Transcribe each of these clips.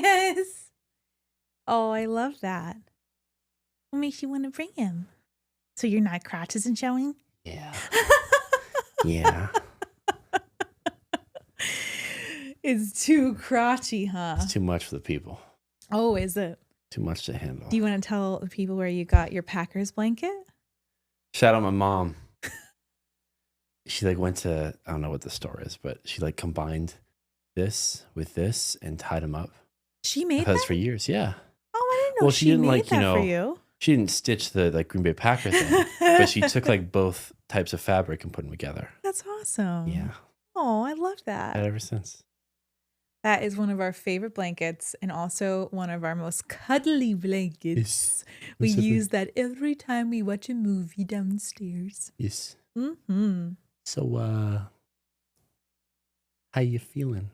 Yes. Oh, I love that. What makes you want to bring him? So your night crotch isn't showing? Yeah. Yeah. It's too crotchy, huh? It's too much for the people. Oh, is it? Too much to handle. Do you want to tell the people where you got your Packers blanket? Shout out my mom. She like went to, I don't know what the store is, but she like combined this with this and tied them up. She made Because that? for years, yeah. Oh, I didn't know Well, she didn't made like, that for you. she didn't stitch the like Green Bay Packer thing, but she took like both types of fabric and put them together. That's awesome. Yeah. Oh, I love that. Had ever since. That is one of our favorite blankets and also one of our most cuddly blankets. Yes. We use that every time we watch a movie downstairs. Yes. Mm-hmm. So, how you feeling?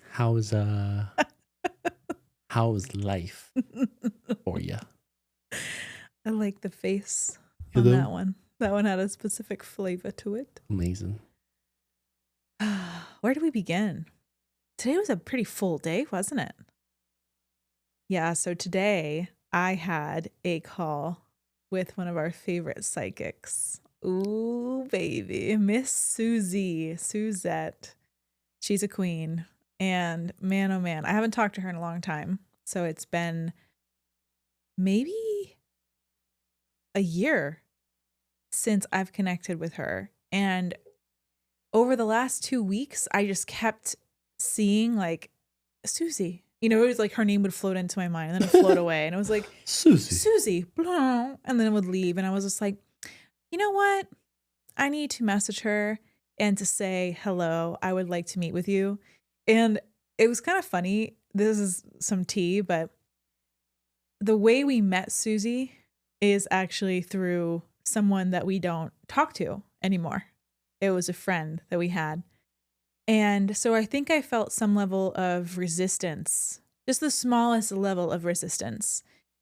How's life for you? I like the face Hello? on that one. That one had a specific flavor to it. Amazing. Where do we begin? Today was a pretty full day, wasn't it? Yeah, so today I had a call with one of our favorite psychics. Ooh, baby. Miss Susie. Suzette. She's a queen. And man, oh man, I haven't talked to her in a long time. So it's been maybe a year since I've connected with her. And over the last 2 weeks, I just kept seeing like Susie. You know, it was like her name would float into my mind and then it'd float away. And it was like, Susie, blah, and then it would leave. And I was just like, you know what? I need to message her and to say, hello, I would like to meet with you. And it was kind of funny. This is some tea, but the way we met Susie is actually through someone that we don't talk to anymore. It was a friend that we had. And so I think I felt some level of resistance, just the smallest level of resistance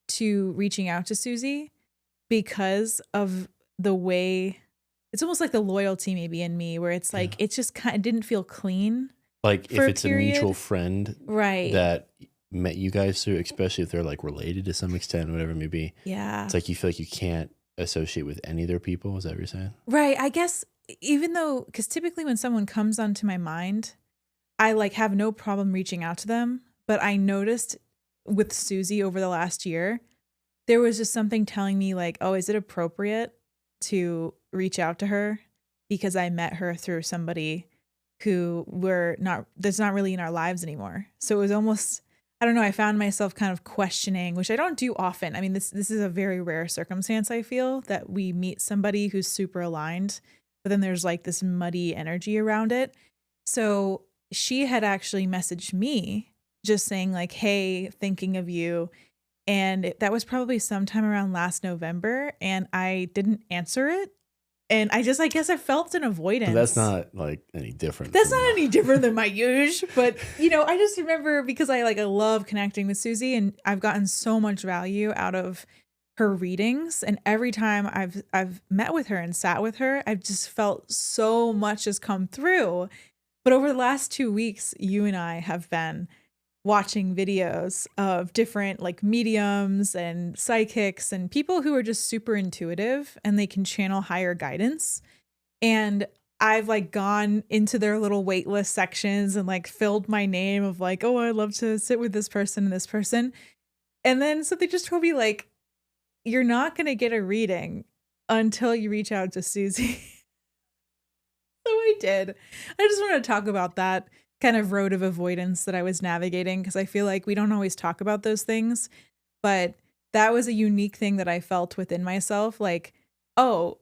to reaching out to Susie because of the way, it's almost like the loyalty maybe in me where it's like, it just kind of didn't feel clean. Like if it's a mutual friend right, that met you guys through, especially if they're like related to some extent, whatever it may be. Yeah. It's like you feel like you can't associate with any of their people. Is that what you're saying? Right. I guess even though, because typically when someone comes onto my mind, I like have no problem reaching out to them. But I noticed with Susie over the last year, there was just something telling me like, oh, is it appropriate to reach out to her? Because I met her through somebody who that's not really in our lives anymore. So it was almost, I don't know, I found myself kind of questioning, which I don't do often. I mean, this is a very rare circumstance, I feel, that we meet somebody who's super aligned, but then there's like this muddy energy around it. So she had actually messaged me just saying like, hey, thinking of you. And that was probably sometime around last November. And I didn't answer it. And I guess I felt an avoidance. But that's not like any different. That's not any different than my usual. But, I just remember because I love connecting with Susie and I've gotten so much value out of her readings. And every time I've met with her and sat with her, I've just felt so much has come through. But over the last 2 weeks, you and I have been watching videos of different like mediums and psychics and people who are just super intuitive and they can channel higher guidance. And I've like gone into their little waitlist sections and like filled my name of like, oh, I'd love to sit with this person and this person. And then so they just told me like, you're not going to get a reading until you reach out to Susie. So I did. I just want to talk about that kind of road of avoidance that I was navigating because I feel like we don't always talk about those things, but that was a unique thing that I felt within myself. Like, oh,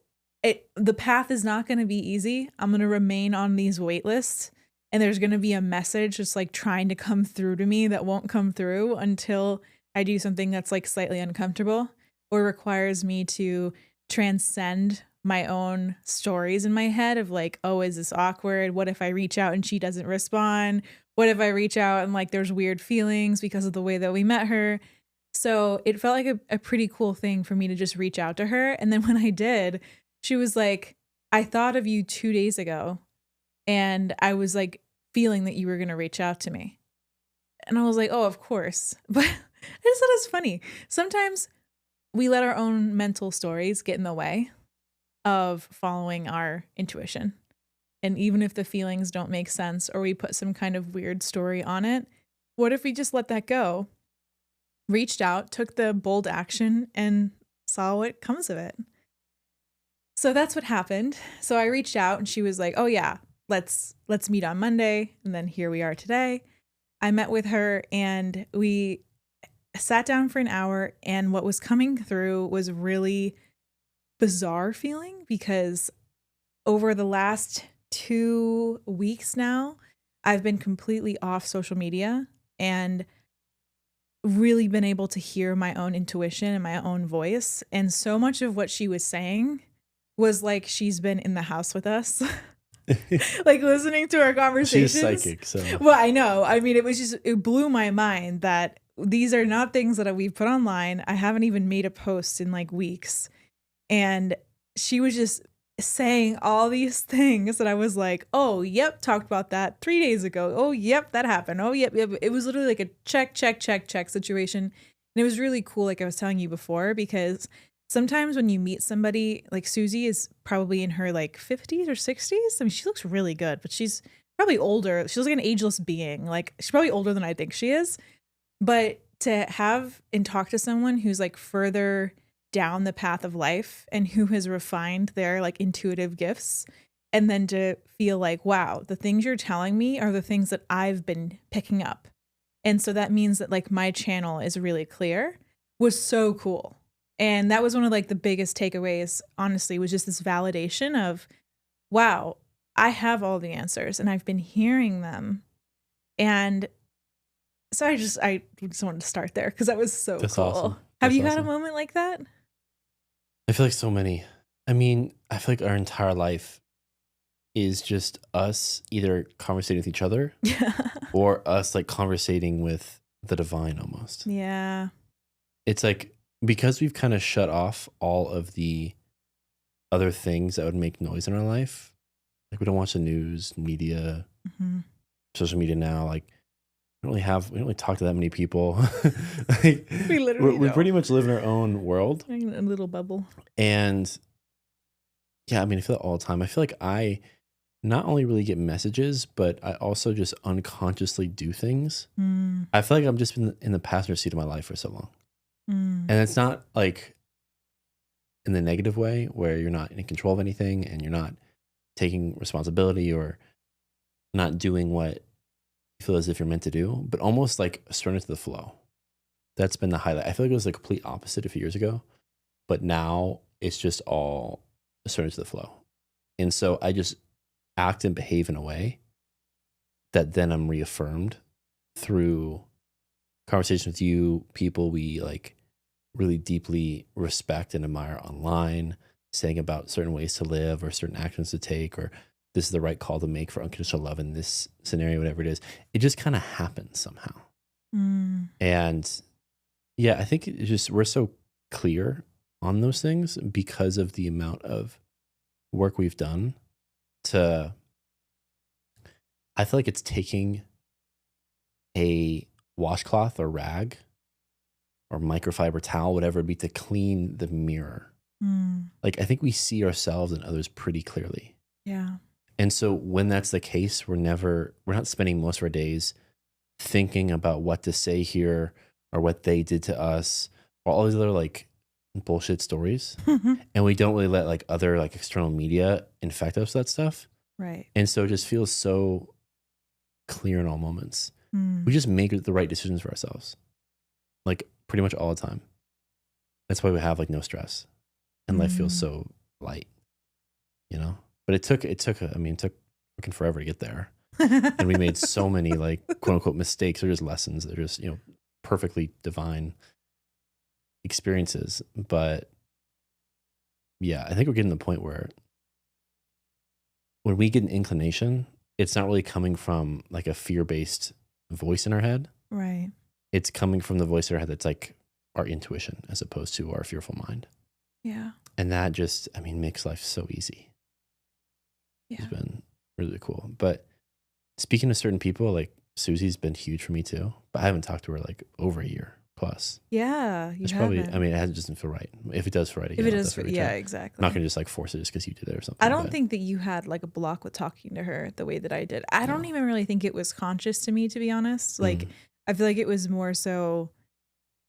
the path is not going to be easy. I'm going to remain on these wait lists and there's going to be a message just like trying to come through to me that won't come through until I do something that's like slightly uncomfortable or requires me to transcend my own stories in my head of like, oh, is this awkward? What if I reach out and she doesn't respond? What if I reach out and like there's weird feelings because of the way that we met her? So it felt like a pretty cool thing for me to just reach out to her. And then when I did, she was like, I thought of you 2 days ago and I was like feeling that you were going to reach out to me. And I was like, oh, of course. But I just thought it's funny. Sometimes we let our own mental stories get in the way of following our intuition. And even if the feelings don't make sense or we put some kind of weird story on it, what if we just let that go, reached out, took the bold action, and saw what comes of it? So that's what happened. So I reached out and she was like, oh yeah, let's meet on Monday. And then here we are today. I met with her and we sat down for an hour, and what was coming through was really bizarre feeling because over the last 2 weeks now, I've been completely off social media and really been able to hear my own intuition and my own voice. And so much of what she was saying was like she's been in the house with us. Like listening to our conversations. She's psychic, so. Well, I know. I mean, it blew my mind that these are not things that we've put online. I haven't even made a post in like weeks. And she was just saying all these things that I was like, oh, yep, talked about that 3 days ago. Oh, yep, that happened. Oh, yep. It was literally like a check situation. And it was really cool, like I was telling you before, because sometimes when you meet somebody, like Susie is probably in her like 50s or 60s. I mean, she looks really good, but she's probably older. She looks like an ageless being. Like she's probably older than I think she is. But to have and talk to someone who's like further down the path of life and who has refined their like intuitive gifts, and then to feel like, wow, the things you're telling me are the things that I've been picking up. And so that means that like my channel is really clear, was so cool. And that was one of like the biggest takeaways, honestly, was just this validation of, wow, I have all the answers and I've been hearing them. And so I just wanted to start there because that was so That's cool. awesome. Have That's you had a awesome. moment like that? I feel like so many. I mean, I feel like our entire life is just us either conversating with each other or us like conversating with the divine almost. Yeah. It's like, because we've kind of shut off all of the other things that would make noise in our life. Like we don't watch the news, media, social media now. Like we don't really talk to that many people. Like, we pretty much live in our own world. In a little bubble. And yeah, I mean, I feel that all the time. I feel like I not only really get messages, but I also just unconsciously do things. I feel like I've just been in the passenger seat of my life for so long. And it's not like in the negative way where you're not in control of anything and you're not taking responsibility or not doing what you feel as if you're meant to do, but almost like surrender to the flow. That's been the highlight. I feel like it was the complete opposite a few years ago, but now it's just all surrender to the flow. And so I just act and behave in a way that then I'm reaffirmed through conversation with you, people we like really deeply respect and admire online, saying about certain ways to live or certain actions to take, or this is the right call to make for unconditional love in this scenario, whatever it is. It just kind of happens somehow. And yeah, I think it's just, we're so clear on those things because of the amount of work we've done to, I feel like it's taking a washcloth or rag or microfiber towel, whatever it be, to clean the mirror. Like I think we see ourselves and others pretty clearly. Yeah. And so when that's the case, we're not spending most of our days thinking about what to say here or what they did to us or all these other like bullshit stories. And we don't really let like other like external media infect us with that stuff. Right. And so it just feels so clear in all moments. We just make the right decisions for ourselves, like pretty much all the time. That's why we have like no stress and life feels so light, you know? But it took fucking forever to get there. And we made so many like quote unquote mistakes. They're just lessons. They're just, you know, perfectly divine experiences. But yeah, I think we're getting to the point where when we get an inclination, it's not really coming from like a fear-based voice in our head. Right. It's coming from the voice in our head that's like our intuition as opposed to our fearful mind. Yeah. And that just, I mean, makes life so easy. Yeah. It's been really cool. But speaking to certain people, like Susie's been huge for me too, but I haven't talked to her like over a year plus. Yeah, It's probably, I mean, it just doesn't feel right. If it does feel right again, if it I'll is, definitely yeah, reach out. exactly. I'm not gonna just like force it just because you did it or something. I don't think that you had like a block with talking to her the way that I did. I don't even really think it was conscious to me, to be honest. Like, I feel like it was more so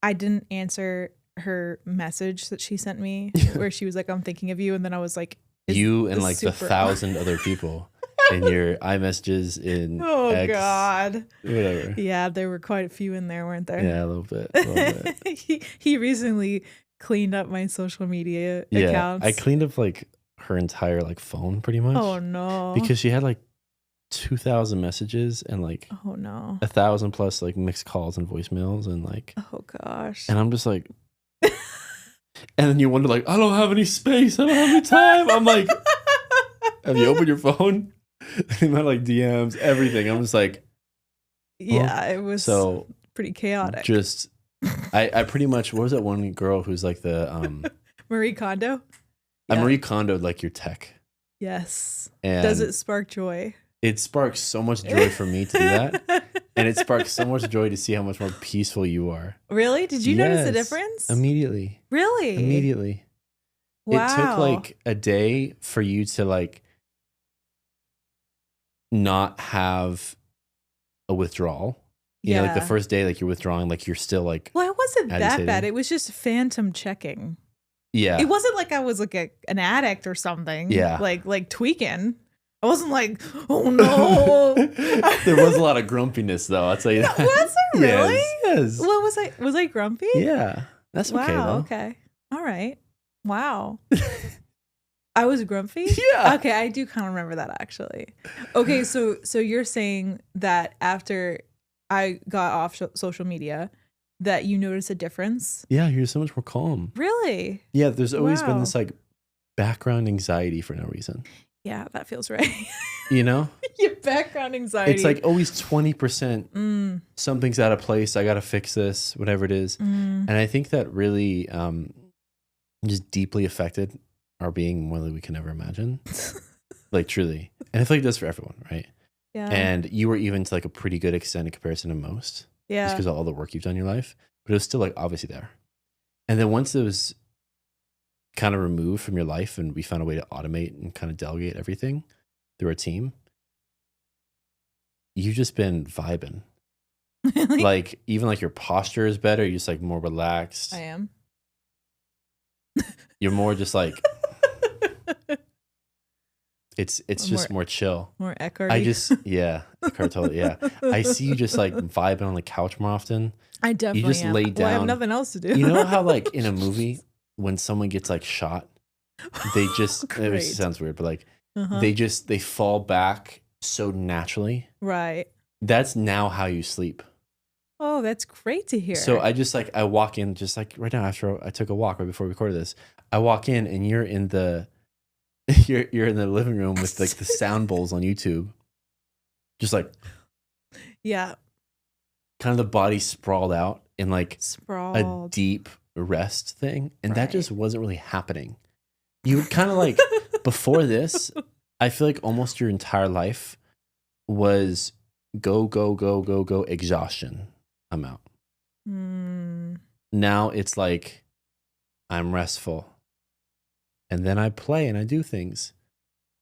I didn't answer her message that she sent me where she was like, I'm thinking of you. And then I was like, you and like the 1,000 other people in your iMessages in X, God. Whatever. Yeah, there were quite a few in there, weren't there? Yeah, a little bit. He recently cleaned up my social media accounts. I cleaned up like her entire like phone pretty much. Oh no. Because she had like 2,000 messages and like 1,000 plus like mixed calls and voicemails and like, oh gosh. And I'm just like, and then you wonder like, I don't have any space, I don't have any time. I'm like, have you opened your phone? And my like DMs, everything. I'm just like, yeah, it was so pretty chaotic. Just I pretty much, what was that one girl who's like the Marie Kondo? I Marie Kondo'd like your tech. Yes. And does it spark joy? It sparks so much joy for me to do that. And it sparks so much joy to see how much more peaceful you are. Really? Did you notice the difference? Immediately. Really? Immediately. Wow. It took like a day for you to like not have a withdrawal. You know, like the first day, like you're withdrawing, like you're still like. Well, it wasn't that bad. It was just phantom checking. Yeah. It wasn't like I was like an addict or something. Yeah. Like tweaking. I wasn't like, oh no. There was a lot of grumpiness though, I'll tell you that. Was there really? Yes. Well, was I grumpy? Yeah. That's okay though. Okay. All right. Wow. I was grumpy? Yeah. Okay, I do kind of remember that actually. Okay, so you're saying that after I got off social media that you noticed a difference? Yeah, you're so much more calm. Really? Yeah, there's always been this like background anxiety for no reason. Yeah, that feels right. You know? Your background anxiety. It's like always 20%. Something's out of place. I got to fix this, whatever it is. And I think that really just deeply affected our being more than we can ever imagine. Like truly. And I feel like it does for everyone, right? Yeah. And you were even to like a pretty good extent in comparison to most. Yeah. Just because of all the work you've done in your life. But it was still like obviously there. And then once it was kind of removed from your life and we found a way to automate and kind of delegate everything through our team, you've just been vibing. Really? Like even like your posture is better. You're just like more relaxed. I am. You're more just like it's just more chill. More Eckhart. Eckhart totally, yeah. I see you just like vibing on the couch more often. I definitely you just am. lay down. Well, I have nothing else to do. You know how like in a movie when someone gets like shot, they just it sounds weird, but like they fall back so naturally. Right. That's now how you sleep. Oh, that's great to hear. So I just like I walk in just like right now after I took a walk right before we recorded this. I walk in and you're in the you're in the living room with like the sound bowls on YouTube. Just like yeah. Kind of the body sprawled out in like a deep rest thing. And that just wasn't really happening. You would kind of like before this, I feel like almost your entire life was go, exhaustion. I'm out. Now it's like I'm restful. And then I play and I do things.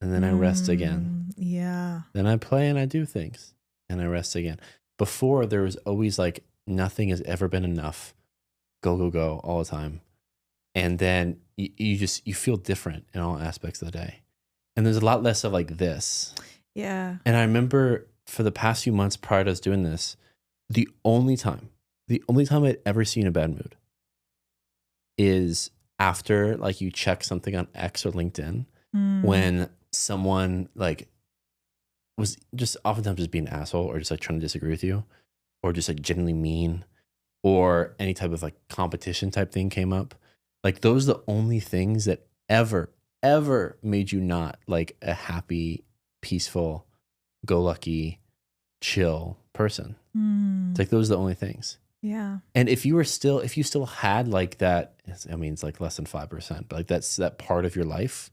And then I rest again. Yeah. Then I play and I do things. And I rest again. Before there was always like nothing has ever been enough. Go all the time. And then you feel different in all aspects of the day. And there's a lot less of like this. Yeah. And I remember for the past few months prior to us doing this, the only time I'd ever seen a bad mood is after like you check something on X or LinkedIn when someone like was just oftentimes just being an asshole or just like trying to disagree with you or just like genuinely mean or any type of like competition type thing came up. Like those are the only things that ever made you not like a happy, peaceful, go lucky, chill person. It's like those are the only things. Yeah. And if you still had like that, I mean, it's like less than 5%, but like that's that part of your life,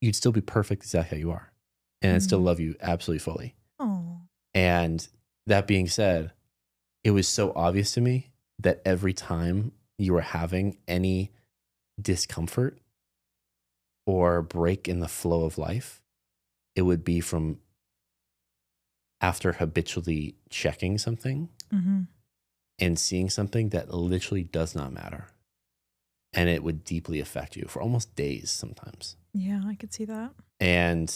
you'd still be perfect exactly how you are. And I'd still love you absolutely fully. Oh. And That being said, it was so obvious to me that every time you were having any discomfort or break in the flow of life, it would be from after habitually checking something and seeing something that literally does not matter. And it would deeply affect you for almost days sometimes. Yeah, I could see that. And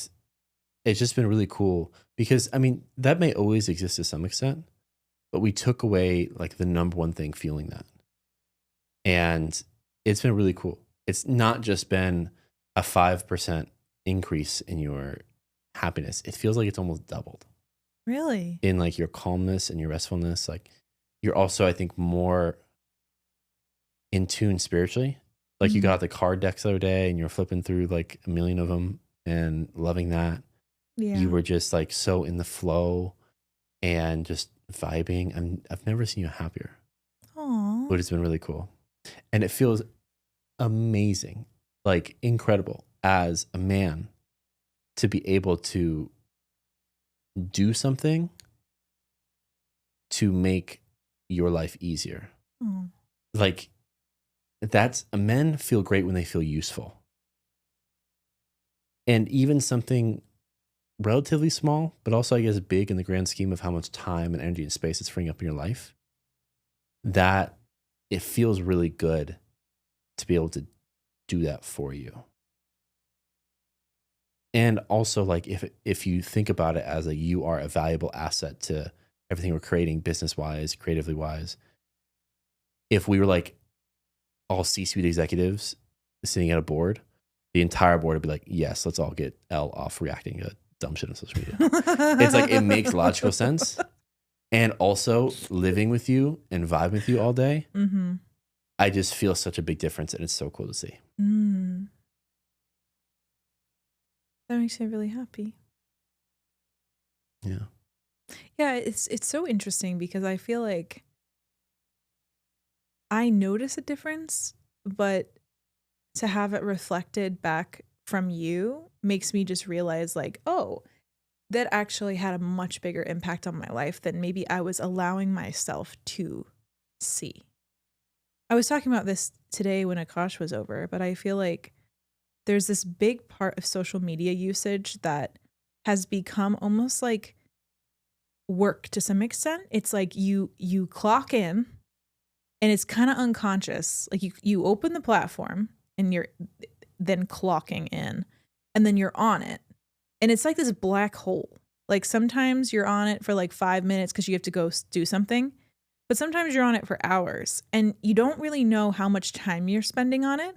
it's just been really cool because, I mean, that may always exist to some extent, but we took away like the number one thing fueling that. And it's been really cool. It's not just been a 5% increase in your happiness. It feels like it's almost doubled. Really? In like your calmness and your restfulness. Like you're also, I think, more in tune spiritually. Like you got the card decks the other day and you're flipping through like a million of them and loving that. Yeah. You were just like so in the flow and just vibing. I've never seen you happier. Aww. But it's been really cool. And it feels amazing, like incredible as a man to be able to do something to make your life easier. Like men feel great when they feel useful. And even something relatively small, but also I guess big in the grand scheme of how much time and energy and space it's freeing up in your life, that it feels really good to be able to do that for you. And also, like, if you think about it as you are a valuable asset to everything we're creating, business-wise, creatively wise, if we were like all C-suite executives sitting at a board, the entire board would be like, yes, let's all get Elle off reacting to dumb shit on social media. It's like, it makes logical sense. And also living with you and vibing with you all day, I just feel such a big difference, and it's so cool to see. That makes me really happy. Yeah. Yeah, it's so interesting because I feel like I notice a difference, but to have it reflected back from you makes me just realize like, oh, that actually had a much bigger impact on my life than maybe I was allowing myself to see. I was talking about this today when Akash was over, but I feel like there's this big part of social media usage that has become almost like work to some extent. It's like you clock in and it's kind of unconscious. Like you open the platform and you're then clocking in and then you're on it. And it's like this black hole. Like sometimes you're on it for like 5 minutes because you have to go do something, but sometimes you're on it for hours and you don't really know how much time you're spending on it.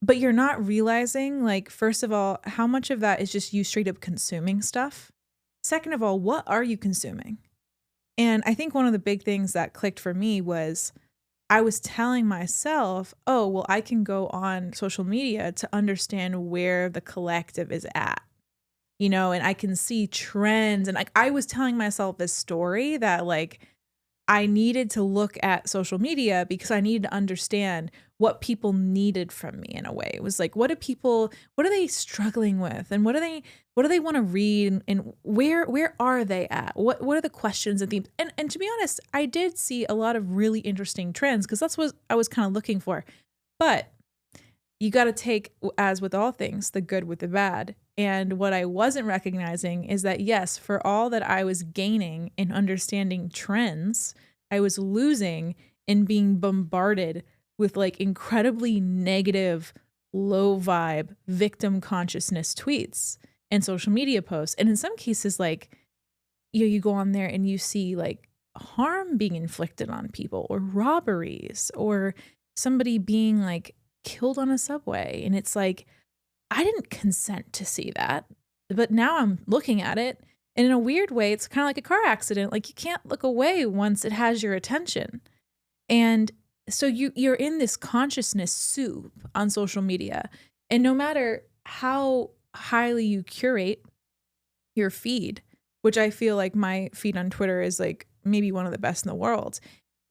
But you're not realizing, like, first of all, how much of that is just you straight up consuming stuff. Second of all, what are you consuming? And I think one of the big things that clicked for me was I was telling myself, oh, well, I can go on social media to understand where the collective is at, you know, and I can see trends. And like I was telling myself this story that like I needed to look at social media because I needed to understand what people needed from me in a way. It was like, what are they struggling with? And what do they want to read? And where are they at? What are the questions and themes? And to be honest, I did see a lot of really interesting trends because that's what I was kind of looking for. But you got to take, as with all things, the good with the bad. And what I wasn't recognizing is that, yes, for all that I was gaining in understanding trends, I was losing in being bombarded with like incredibly negative, low vibe, victim consciousness tweets and social media posts. And in some cases, like, you go on there and you see like harm being inflicted on people or robberies or somebody being like killed on a subway. And it's like, I didn't consent to see that, but now I'm looking at it. And in a weird way, it's kind of like a car accident. Like you can't look away once it has your attention. And so you're in this consciousness soup on social media. And no matter how highly you curate your feed, which I feel like my feed on Twitter is like maybe one of the best in the world,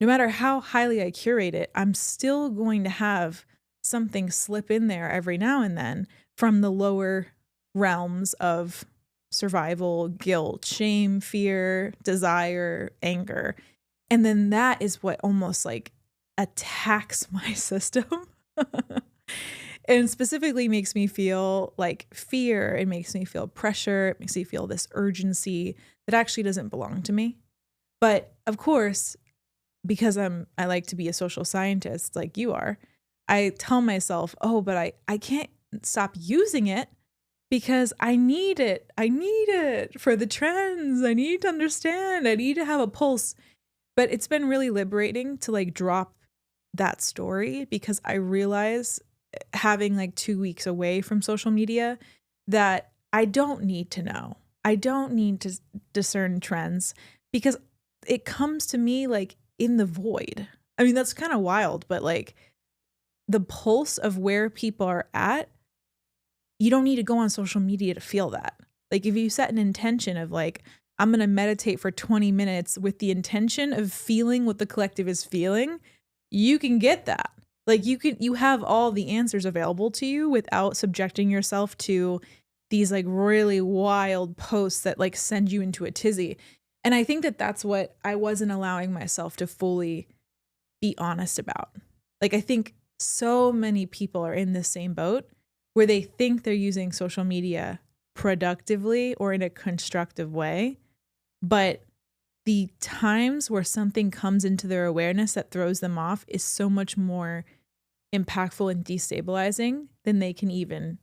no matter how highly I curate it, I'm still going to have something slip in there every now and then from the lower realms of survival, guilt, shame, fear, desire, anger. And then that is what almost like attacks my system. And specifically makes me feel like fear. It makes me feel pressure. It makes me feel this urgency that actually doesn't belong to me. But of course, because I like to be a social scientist like you are, I tell myself, oh, but I can't stop using it because I need it. I need it for the trends. I need to understand. I need to have a pulse. But it's been really liberating to like drop that story because I realize having like 2 weeks away from social media that I don't need to know. I don't need to discern trends because it comes to me like in the void. I mean, that's kind of wild, but like the pulse of where people are at, you don't need to go on social media to feel that. Like if you set an intention of like, I'm going to meditate for 20 minutes with the intention of feeling what the collective is feeling, you can get that. Like you have all the answers available to you without subjecting yourself to these like really wild posts that like send you into a tizzy. And I think that that's what I wasn't allowing myself to fully be honest about. Like I think so many people are in the same boat where they think they're using social media productively or in a constructive way, but the times where something comes into their awareness that throws them off is so much more impactful and destabilizing than they can even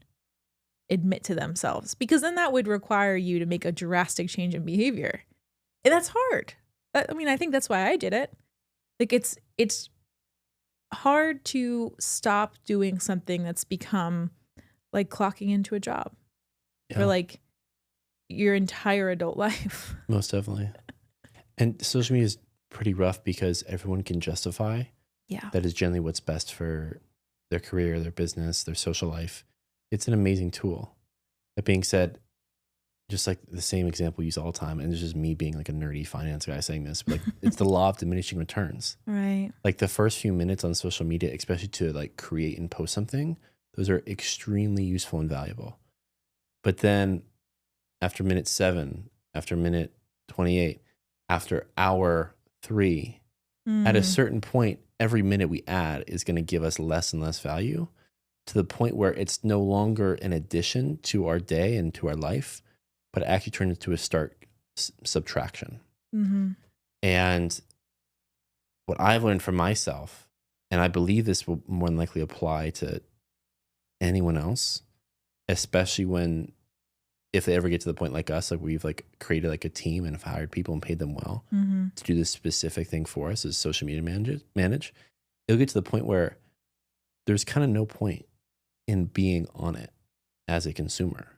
admit to themselves, because then that would require you to make a drastic change in behavior. And that's hard. I mean, I think that's why I did it. Like it's hard to stop doing something that's become like clocking into a job for like your entire adult life. Most definitely. And social media is pretty rough because everyone can justify that is generally what's best for their career, their business, their social life. It's an amazing tool. That being said, just like the same example we use all the time, and it's just me being like a nerdy finance guy saying this, but like it's the law of diminishing returns. Right. Like the first few minutes on social media, especially to like create and post something, those are extremely useful and valuable. But then after minute 7, after minute 28, after hour 3, at a certain point, every minute we add is going to give us less and less value, to the point where it's no longer an addition to our day and to our life, but it actually turns into a stark subtraction. Mm-hmm. And what I've learned for myself, and I believe this will more than likely apply to anyone else, especially if they ever get to the point like us, like we've like created like a team and have hired people and paid them well to do this specific thing for us as social media manage, it'll get to the point where there's kind of no point in being on it as a consumer.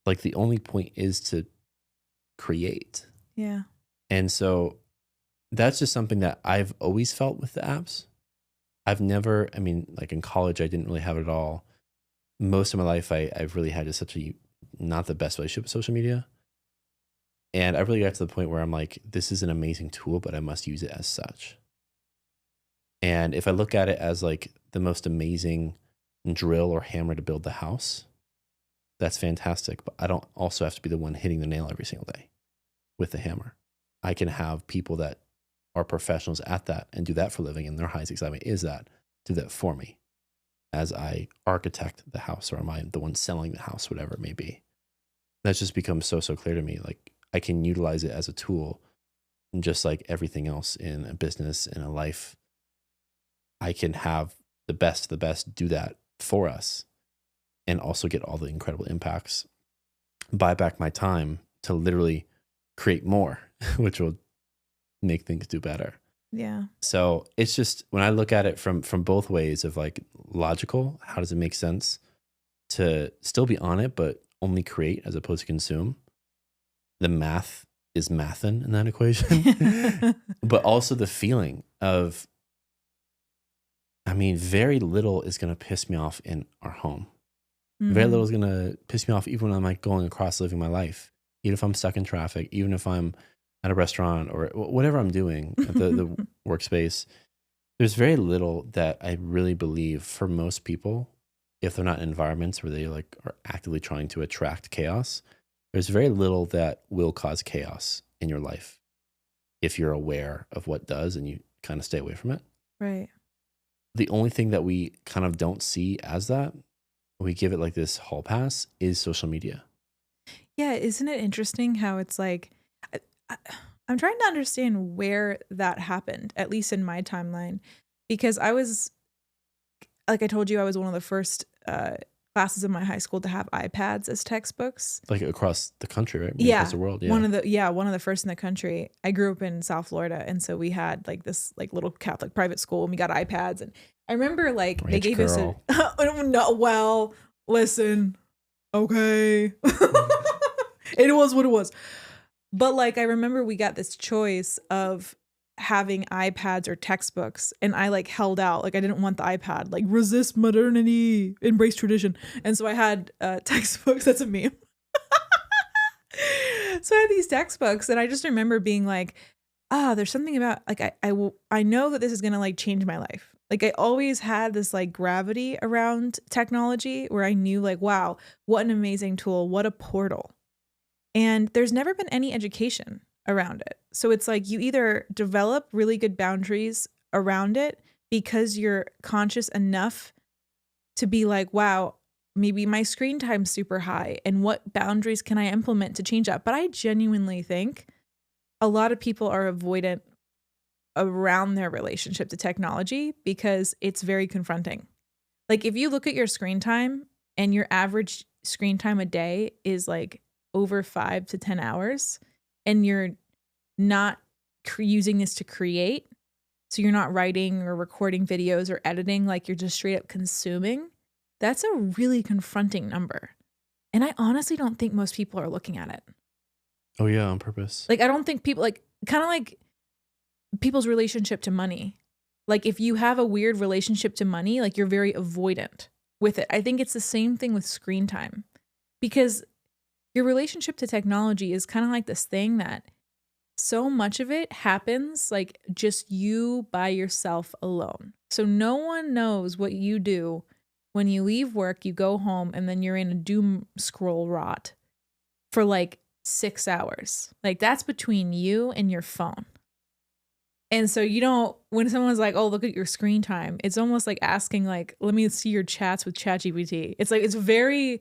Like the only point is to create. Yeah. And so that's just something that I've always felt with the apps. I've never, I mean, like in college, I didn't really have it at all. Most of my life, I've really had such a not the best relationship with social media. And I really got to the point where I'm like, this is an amazing tool, but I must use it as such. And if I look at it as like the most amazing drill or hammer to build the house, that's fantastic. But I don't also have to be the one hitting the nail every single day with the hammer. I can have people that are professionals at that and do that for a living, and their highest excitement is that, do that for me as I architect the house, or am I the one selling the house, whatever it may be. That's just become so clear to me. Like I can utilize it as a tool, and just like everything else in a business, in a life, I can have the best do that for us and also get all the incredible impacts, buy back my time to literally create more, which will make things do better. Yeah. So it's just, when I look at it from both ways of like logical, how does it make sense to still be on it, but only create as opposed to consume? The math is mathin' in that equation, but also the feeling of, I mean, very little is going to piss me off in our home. Very little is going to piss me off even when I'm like going across living my life, even if I'm stuck in traffic, even if I'm at a restaurant or whatever I'm doing at the workspace. There's very little that I really believe for most people, if they're not in environments where they like are actively trying to attract chaos, there's very little that will cause chaos in your life if you're aware of what does and you kind of stay away from it. Right. The only thing that we kind of don't see as that, we give it like this hall pass, is social media. Yeah, isn't it interesting how it's like, I, I'm trying to understand where that happened, at least in my timeline, because I was, like I told you, I was one of the first classes in my high school to have iPads as textbooks. Like across the country, right? Maybe Yeah. across the world. Yeah. One of the first in the country. I grew up in South Florida, and so we had like this like little Catholic private school, and we got iPads. And I remember like they gave us a no, well, listen, okay. It was what it was. But like I remember we got this choice of having iPads or textbooks, and I like held out, like I didn't want the iPad, like resist modernity, embrace tradition. And so I had textbooks. That's a meme. So I had these textbooks, and I just remember being like, there's something about like I know that this is gonna like change my life. Like I always had this like gravity around technology where I knew like, wow, what an amazing tool, what a portal. And there's never been any education around it. So it's like you either develop really good boundaries around it because you're conscious enough to be like, wow, maybe my screen time's super high, and what boundaries can I implement to change that? But I genuinely think a lot of people are avoidant around their relationship to technology because it's very confronting. Like if you look at your screen time and your average screen time a day is like over 5 to 10 hours, and you're not using this to create, so you're not writing or recording videos or editing, like you're just straight up consuming, that's a really confronting number. And I honestly don't think most people are looking at it. Oh yeah, on purpose. Like I don't think people, like kind of like people's relationship to money. Like if you have a weird relationship to money, like you're very avoidant with it. I think it's the same thing with screen time, because your relationship to technology is kind of like this thing that so much of it happens like just you by yourself alone. So no one knows what you do when you leave work, you go home, and then you're in a doom scroll rot for like 6 hours. Like that's between you and your phone. And so you don't, when someone's like, oh, look at your screen time, it's almost like asking like, let me see your chats with ChatGPT. It's like, it's very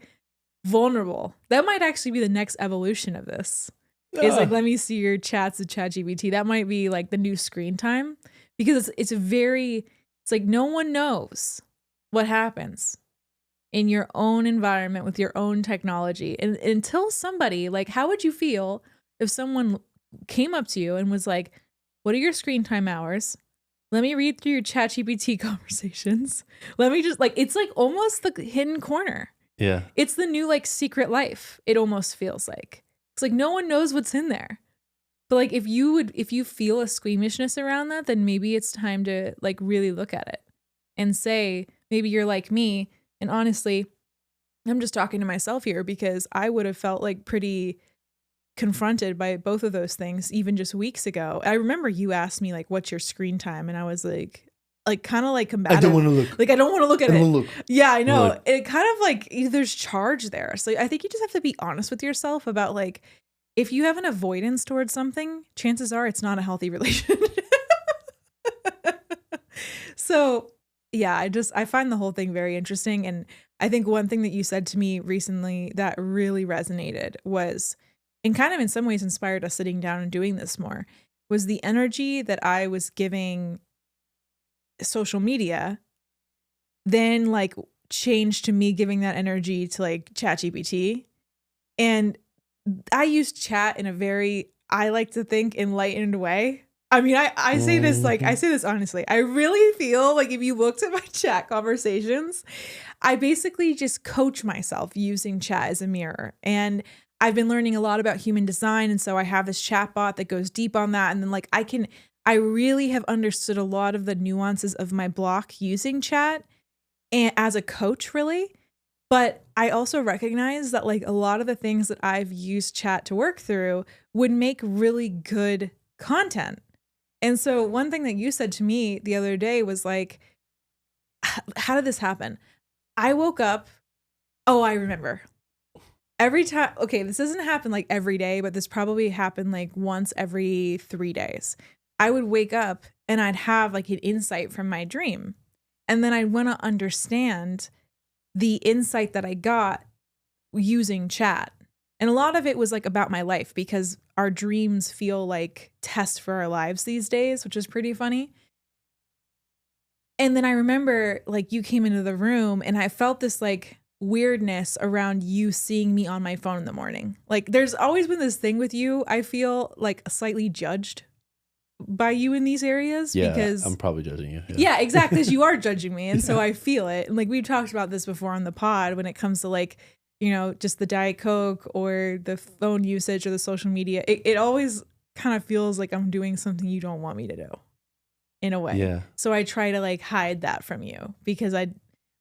vulnerable. That might actually be the next evolution of this. Is like, let me see your chats with ChatGPT. That might be like the new screen time, because it's like no one knows what happens in your own environment with your own technology. And until somebody, like, how would you feel if someone came up to you and was like, what are your screen time hours? Let me read through your ChatGPT conversations. Let me just like, it's like almost the hidden corner. Yeah. It's the new like secret life. It almost feels like. It's like no one knows what's in there. But like if you feel a squeamishness around that, then maybe it's time to like really look at it and say, maybe you're like me. And honestly, I'm just talking to myself here because I would have felt like pretty confronted by both of those things even just weeks ago. I remember you asked me like, what's your screen time? And I was like kind of like combative. I don't want to look. Like I don't want to look at I it. don't look. Yeah, I know. Look. It kind of like there's charge there. So I think you just have to be honest with yourself about like, if you have an avoidance towards something, chances are it's not a healthy relationship. So yeah, I find the whole thing very interesting. And I think one thing that you said to me recently that really resonated was, and kind of in some ways inspired us sitting down and doing this more, was the energy that I was giving social media then like changed to me giving that energy to like ChatGPT. And I use chat in a very, I like to think, enlightened way. I mean, I say this like, I say this honestly. I really feel like if you looked at my chat conversations, I basically just coach myself using chat as a mirror. And I've been learning a lot about human design. And so I have this chat bot that goes deep on that. And then like I really have understood a lot of the nuances of my block using chat and as a coach, really. But I also recognize that like a lot of the things that I've used chat to work through would make really good content. And so one thing that you said to me the other day was like, how did this happen? I woke up. Oh, I remember. every time, okay, this doesn't happen like every day, but this probably happened like once every 3 days. I would wake up and I'd have like an insight from my dream. And then I'd want to understand the insight that I got using chat. And a lot of it was like about my life because our dreams feel like tests for our lives these days, which is pretty funny. And then I remember like you came into the room and I felt this like weirdness around you seeing me on my phone in the morning. Like there's always been this thing with you. I feel like slightly judged by you in these areas because I'm probably judging you. Yeah, exactly. Because you are judging me. And so I feel it. And like we've talked about this before on the pod when it comes to like, you know, just the Diet Coke or the phone usage or the social media. It always kind of feels like I'm doing something you don't want me to do in a way. Yeah. So I try to like hide that from you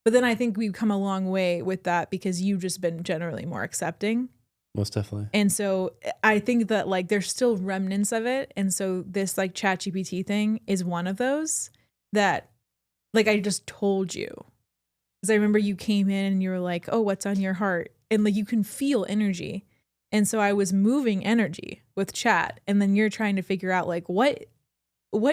but then I think we've come a long way with that because you've just been generally more accepting. Most definitely. And so I think that like there's still remnants of it. And so this like ChatGPT thing is one of those that like I just told you. Because I remember you came in and you were like, oh, what's on your heart? And like you can feel energy. And so I was moving energy with chat. And then you're trying to figure out like what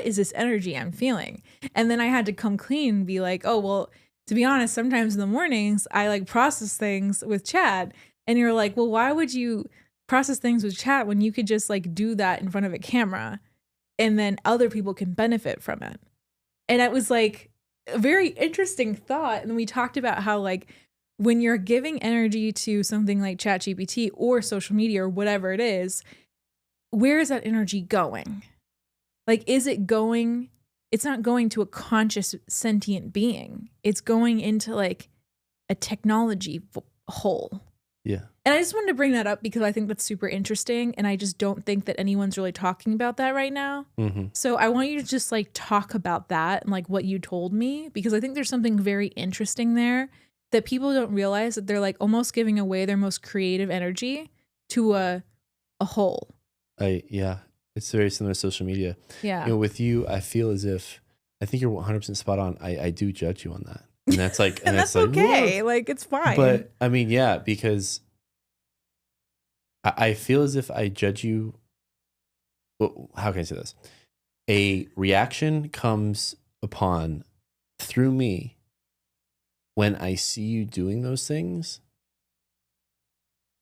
is this energy I'm feeling? And then I had to come clean and be like, oh, well, to be honest, sometimes in the mornings I like process things with chat. And you're like, well, why would you process things with chat when you could just like do that in front of a camera and then other people can benefit from it? And it was like a very interesting thought. And we talked about how like when you're giving energy to something like ChatGPT or social media or whatever it is, where is that energy going? Like, is it going? It's not going to a conscious sentient being. It's going into like a technology hole. Yeah. And I just wanted to bring that up because I think that's super interesting. And I just don't think that anyone's really talking about that right now. Mm-hmm. So I want you to just like talk about that and like what you told me, because I think there's something very interesting there that people don't realize, that they're like almost giving away their most creative energy to a hole. It's very similar to social media. Yeah. You know, with you, I feel as if I think you're 100% spot on. I do judge you on that. And that's like, and that's like, okay. Whoa. Like, it's fine. But I mean, yeah, because I feel as if I judge you. Well, how can I say this? A reaction comes upon through me when I see you doing those things,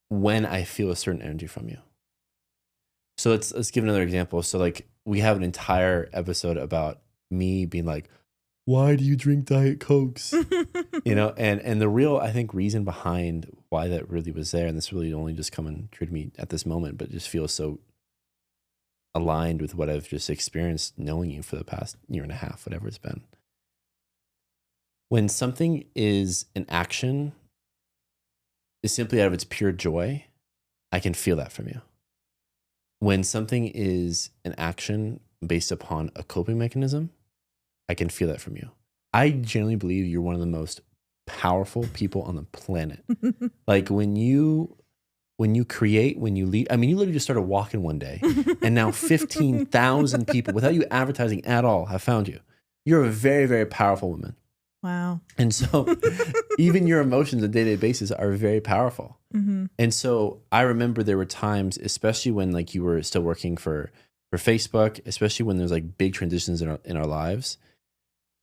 when I feel a certain energy from you. So let's give another example. So like we have an entire episode about me being like, why do you drink Diet Cokes? You know, and the real, I think, reason behind why that really was there, and this really only just coming true to me at this moment, but it just feels so aligned with what I've just experienced knowing you for the past year and a half, whatever it's been. When something is an action, is simply out of its pure joy, I can feel that from you. When something is an action based upon a coping mechanism, I can feel that from you. I genuinely believe you're one of the most powerful people on the planet. Like when you create, when you lead, I mean, you literally just started walking one day and now 15,000 people without you advertising at all have found you. You're a very, very powerful woman. Wow. And so even your emotions on a day-to-day basis are very powerful. Mm-hmm. And so I remember there were times, especially when like you were still working for Facebook, especially when there's like big transitions in our lives,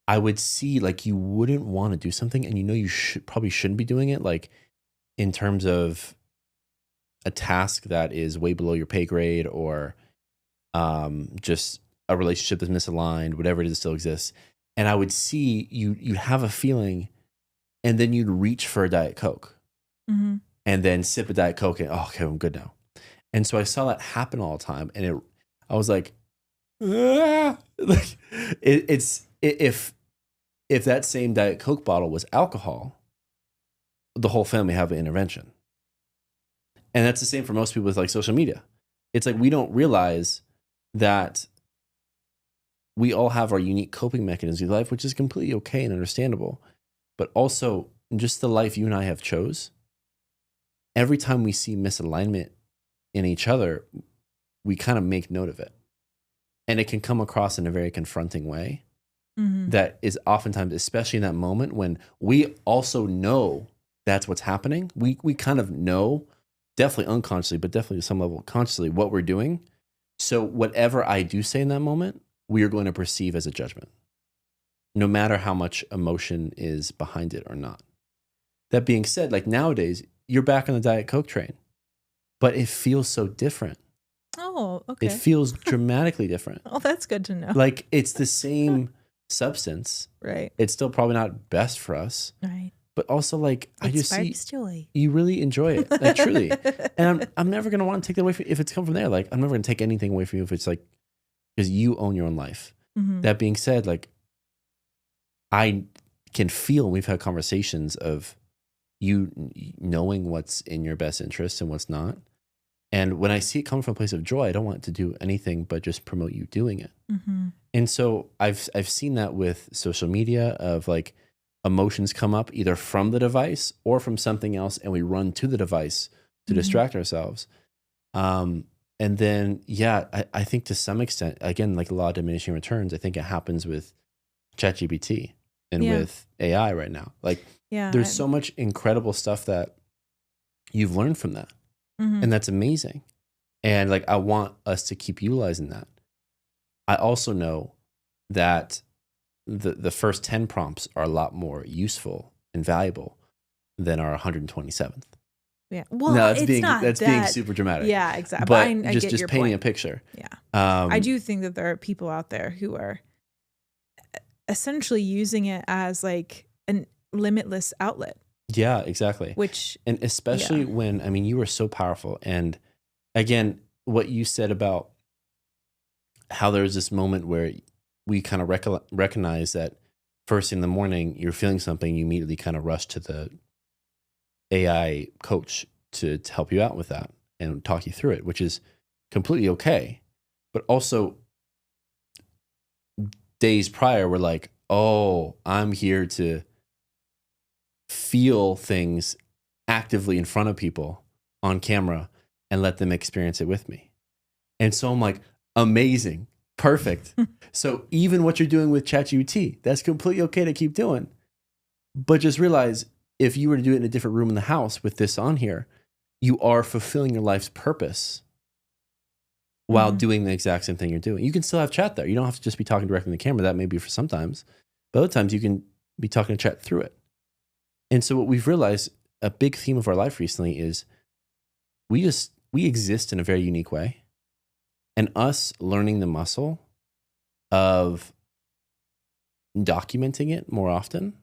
I would see like you wouldn't want to do something and you know you probably shouldn't be doing it, like in terms of a task that is way below your pay grade or just a relationship that's misaligned, whatever it is that still exists. And I would see you have a feeling and then you'd reach for a Diet Coke mm-hmm. and then sip a Diet Coke and, oh, okay, I'm good now. And so I saw that happen all the time. And I was like, ah! Like if that same Diet Coke bottle was alcohol, the whole family have an intervention. And that's the same for most people with like social media. It's like we don't realize that we all have our unique coping mechanisms in life, which is completely okay and understandable. But also just the life you and I have chose, every time we see misalignment in each other, we kind of make note of it. And it can come across in a very confronting way. Mm-hmm. That is oftentimes, especially in that moment when we also know that's what's happening. We kind of know definitely unconsciously, but definitely to some level consciously, what we're doing. So whatever I do say in that moment, we are going to perceive as a judgment, no matter how much emotion is behind it or not. That being said, like nowadays, you're back on the Diet Coke train, but it feels so different. Oh, okay. It feels dramatically different. Oh, that's good to know. Like it's the same substance. Right. It's still probably not best for us. Right. But also like I just see joy. you really enjoy it. Like truly. And I'm never gonna want to take that away from you if it's come from there. Like I'm never gonna take anything away from you if it's like because you own your own life. Mm-hmm. That being said, like I can feel we've had conversations of you knowing what's in your best interest and what's not. And when I see it coming from a place of joy, I don't want to do anything but just promote you doing it. Mm-hmm. And so I've seen that with social media of like emotions come up either from the device or from something else, and we run to the device to distract ourselves. And then, yeah, I think to some extent, again, like a lot of diminishing returns, I think it happens with ChatGPT and with AI right now. Like there's so much incredible stuff that you've learned from that. And that's amazing. And like, I want us to keep utilizing that. I also know that the first 10 prompts are a lot more useful and valuable than our 127th. Yeah. Well, no, it's that's being super dramatic. Yeah, exactly. But I just get your painting point. a picture. Yeah. I do think that there are people out there who are essentially using it as like a limitless outlet. Yeah, exactly. And especially when, I mean, you were so powerful. And again, what you said about how there's this moment where we kind of recognize that first thing in the morning, you're feeling something, you immediately kind of rush to the AI coach to help you out with that and talk you through it, which is completely okay. But also days prior, we're like, oh, I'm here to feel things actively in front of people on camera and let them experience it with me. And so I'm like, amazing, perfect. So even what you're doing with ChatGPT, that's completely okay to keep doing. But just realize if you were to do it in a different room in the house with this on here, you are fulfilling your life's purpose while doing the exact same thing you're doing. You can still have chat there. You don't have to just be talking directly to the camera. That may be for sometimes. But other times you can be talking to chat through it. And so what we've realized, a big theme of our life recently is we exist in a very unique way. And us learning the muscle of documenting it more often.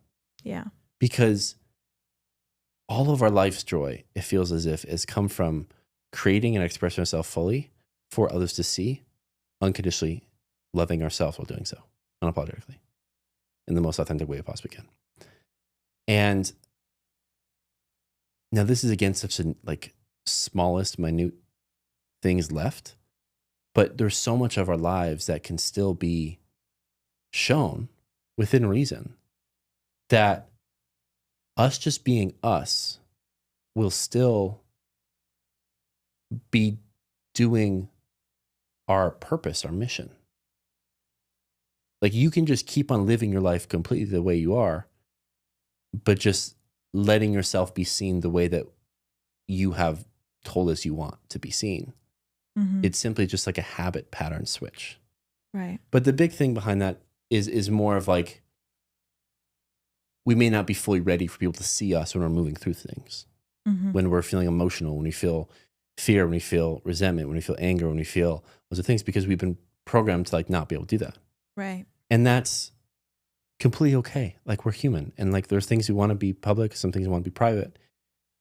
Yeah. Because all of our life's joy, it feels as if, has come from creating and expressing ourselves fully for others to see, unconditionally loving ourselves while doing so, unapologetically, in the most authentic way we possibly can. And now this is again such a like smallest, minute things left, but there's so much of our lives that can still be shown within reason that us just being us will still be doing our purpose, our mission. Like you can just keep on living your life completely the way you are, but just letting yourself be seen the way that you have told us you want to be seen. It's simply just like a habit pattern switch. Right. But the big thing behind that is more of like, we may not be fully ready for people to see us when we're moving through things, when we're feeling emotional, when we feel fear, when we feel resentment, when we feel anger, when we feel those are things, because we've been programmed to like not be able to do that. Right. And that's completely okay. Like we're human, and like there's things we want to be public, some things we want to be private.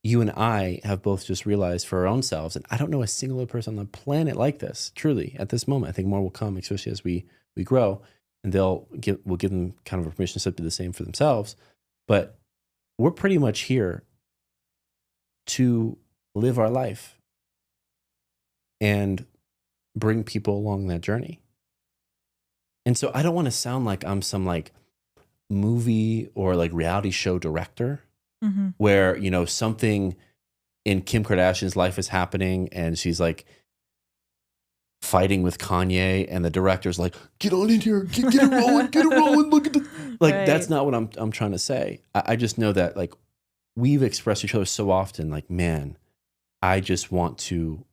You and I have both just realized for our own selves, and I don't know a single other person on the planet like this, truly, at this moment. I think more will come, especially as we grow, and we'll give them kind of a permission slip to do the same for themselves. But we're pretty much here to live our life and bring people along that journey. And so I don't want to sound like I'm some like movie or like reality show director where, you know, something in Kim Kardashian's life is happening and she's like fighting with Kanye and the director's like, get on in here, get it rolling, look at the... Like, right. That's not what I'm trying to say. I just know that like we've expressed each other so often, like, man, I just want to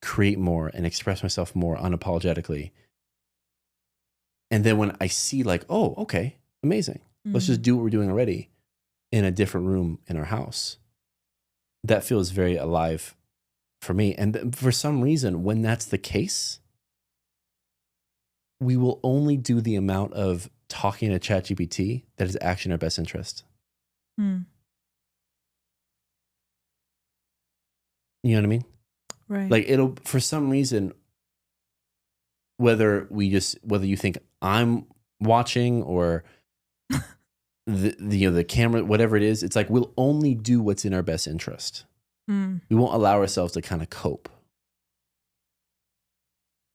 create more and express myself more unapologetically. And then when I see like, oh, okay, amazing. Let's just do what we're doing already in a different room in our house. That feels very alive for me. And for some reason, when that's the case, we will only do the amount of talking to ChatGPT that is actually in our best interest. Mm. You know what I mean? Right. Like it'll, for some reason, whether you think I'm watching or the camera, whatever it is, it's like we'll only do what's in our best interest. Mm. We won't allow ourselves to kind of cope.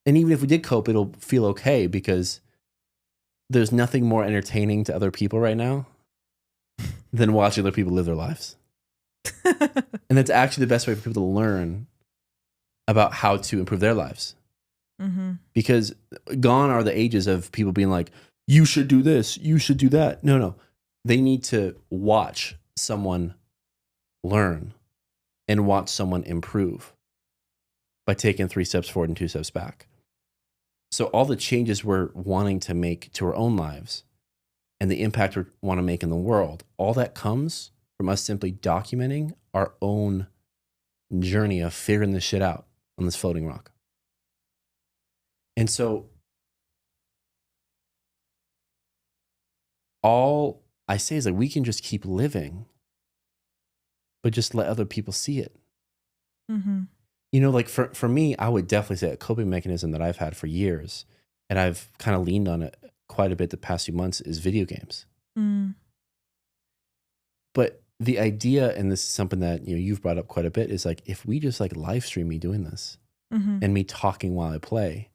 And even if we did cope, it'll feel okay because there's nothing more entertaining to other people right now than watching other people live their lives. And that's actually the best way for people to learn about how to improve their lives. Mm-hmm. Because gone are the ages of people being like, you should do this, you should do that. No. They need to watch someone learn and watch someone improve by taking 3 steps forward and 2 steps back. So all the changes we're wanting to make to our own lives and the impact we want to make in the world, all that comes from us simply documenting our own journey of figuring this shit out on this floating rock. And so all I say is like, we can just keep living, but just let other people see it. Mm-hmm. You know, like for me, I would definitely say a coping mechanism that I've had for years, and I've kind of leaned on it quite a bit the past few months, is video games. Mm. But the idea, and this is something that you've brought up quite a bit, is like if we just like live stream me doing this and me talking while I play,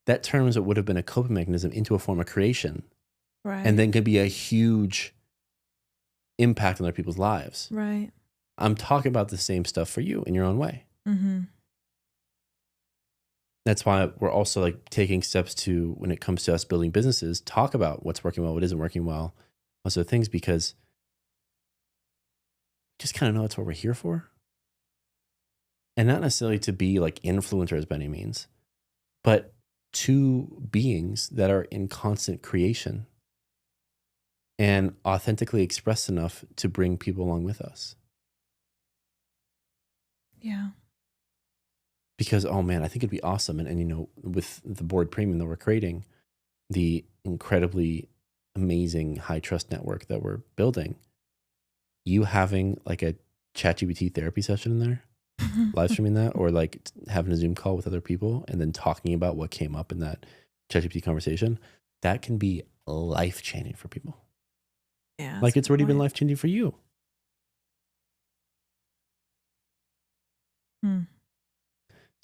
that turns what would have been a coping mechanism into a form of creation, Right. and then could be a huge impact on other people's lives. Right. I'm talking about the same stuff for you in your own way. Mm-hmm. That's why we're also like taking steps to, when it comes to us building businesses, talk about what's working well, what isn't working well, also things, because just kind of know that's what we're here for. And not necessarily to be like influencers by any means, but two beings that are in constant creation and authentically expressed enough to bring people along with us. Yeah. Because, oh man, I think it'd be awesome. And with the board premium that we're creating, the incredibly amazing high trust network that we're building, you having like a ChatGPT therapy session in there, live streaming that, or like having a Zoom call with other people and then talking about what came up in that ChatGPT conversation, that can be life changing for people. Yeah. Like it's already been life changing for you.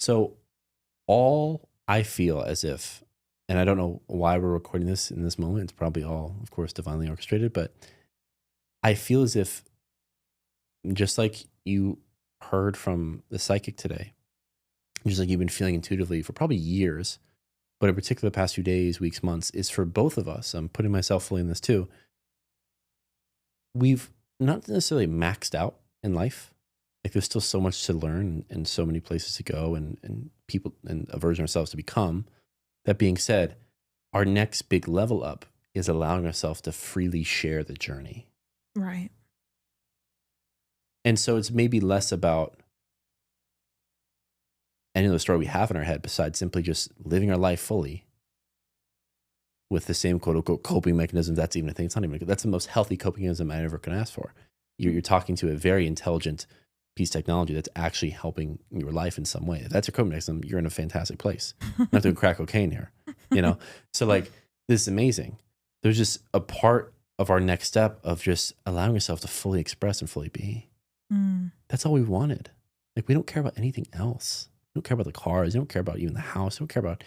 So all I feel as if, and I don't know why we're recording this in this moment, it's probably all, of course, divinely orchestrated, but I feel as if, just like you heard from the psychic today, just like you've been feeling intuitively for probably years, but in particular the past few days, weeks, months, is for both of us, I'm putting myself fully in this too, we've not necessarily maxed out in life. Like there's still so much to learn and so many places to go and people and a version of ourselves to become. That being said, our next big level up is allowing ourselves to freely share the journey. Right. And so it's maybe less about any of the story we have in our head besides simply just living our life fully with the same quote unquote coping mechanism. That's even a thing. It's not even, that's the most healthy coping mechanism I ever could ask for. You're talking to a very intelligent piece of technology that's actually helping your life in some way. If that's your coping mechanism, you're in a fantastic place. You're not doing crack cocaine here, So like, this is amazing. There's just a part of our next step of just allowing yourself to fully express and fully be. That's all we wanted. Like, we don't care about anything else. We don't care about the cars. We don't care about even the house. We don't care about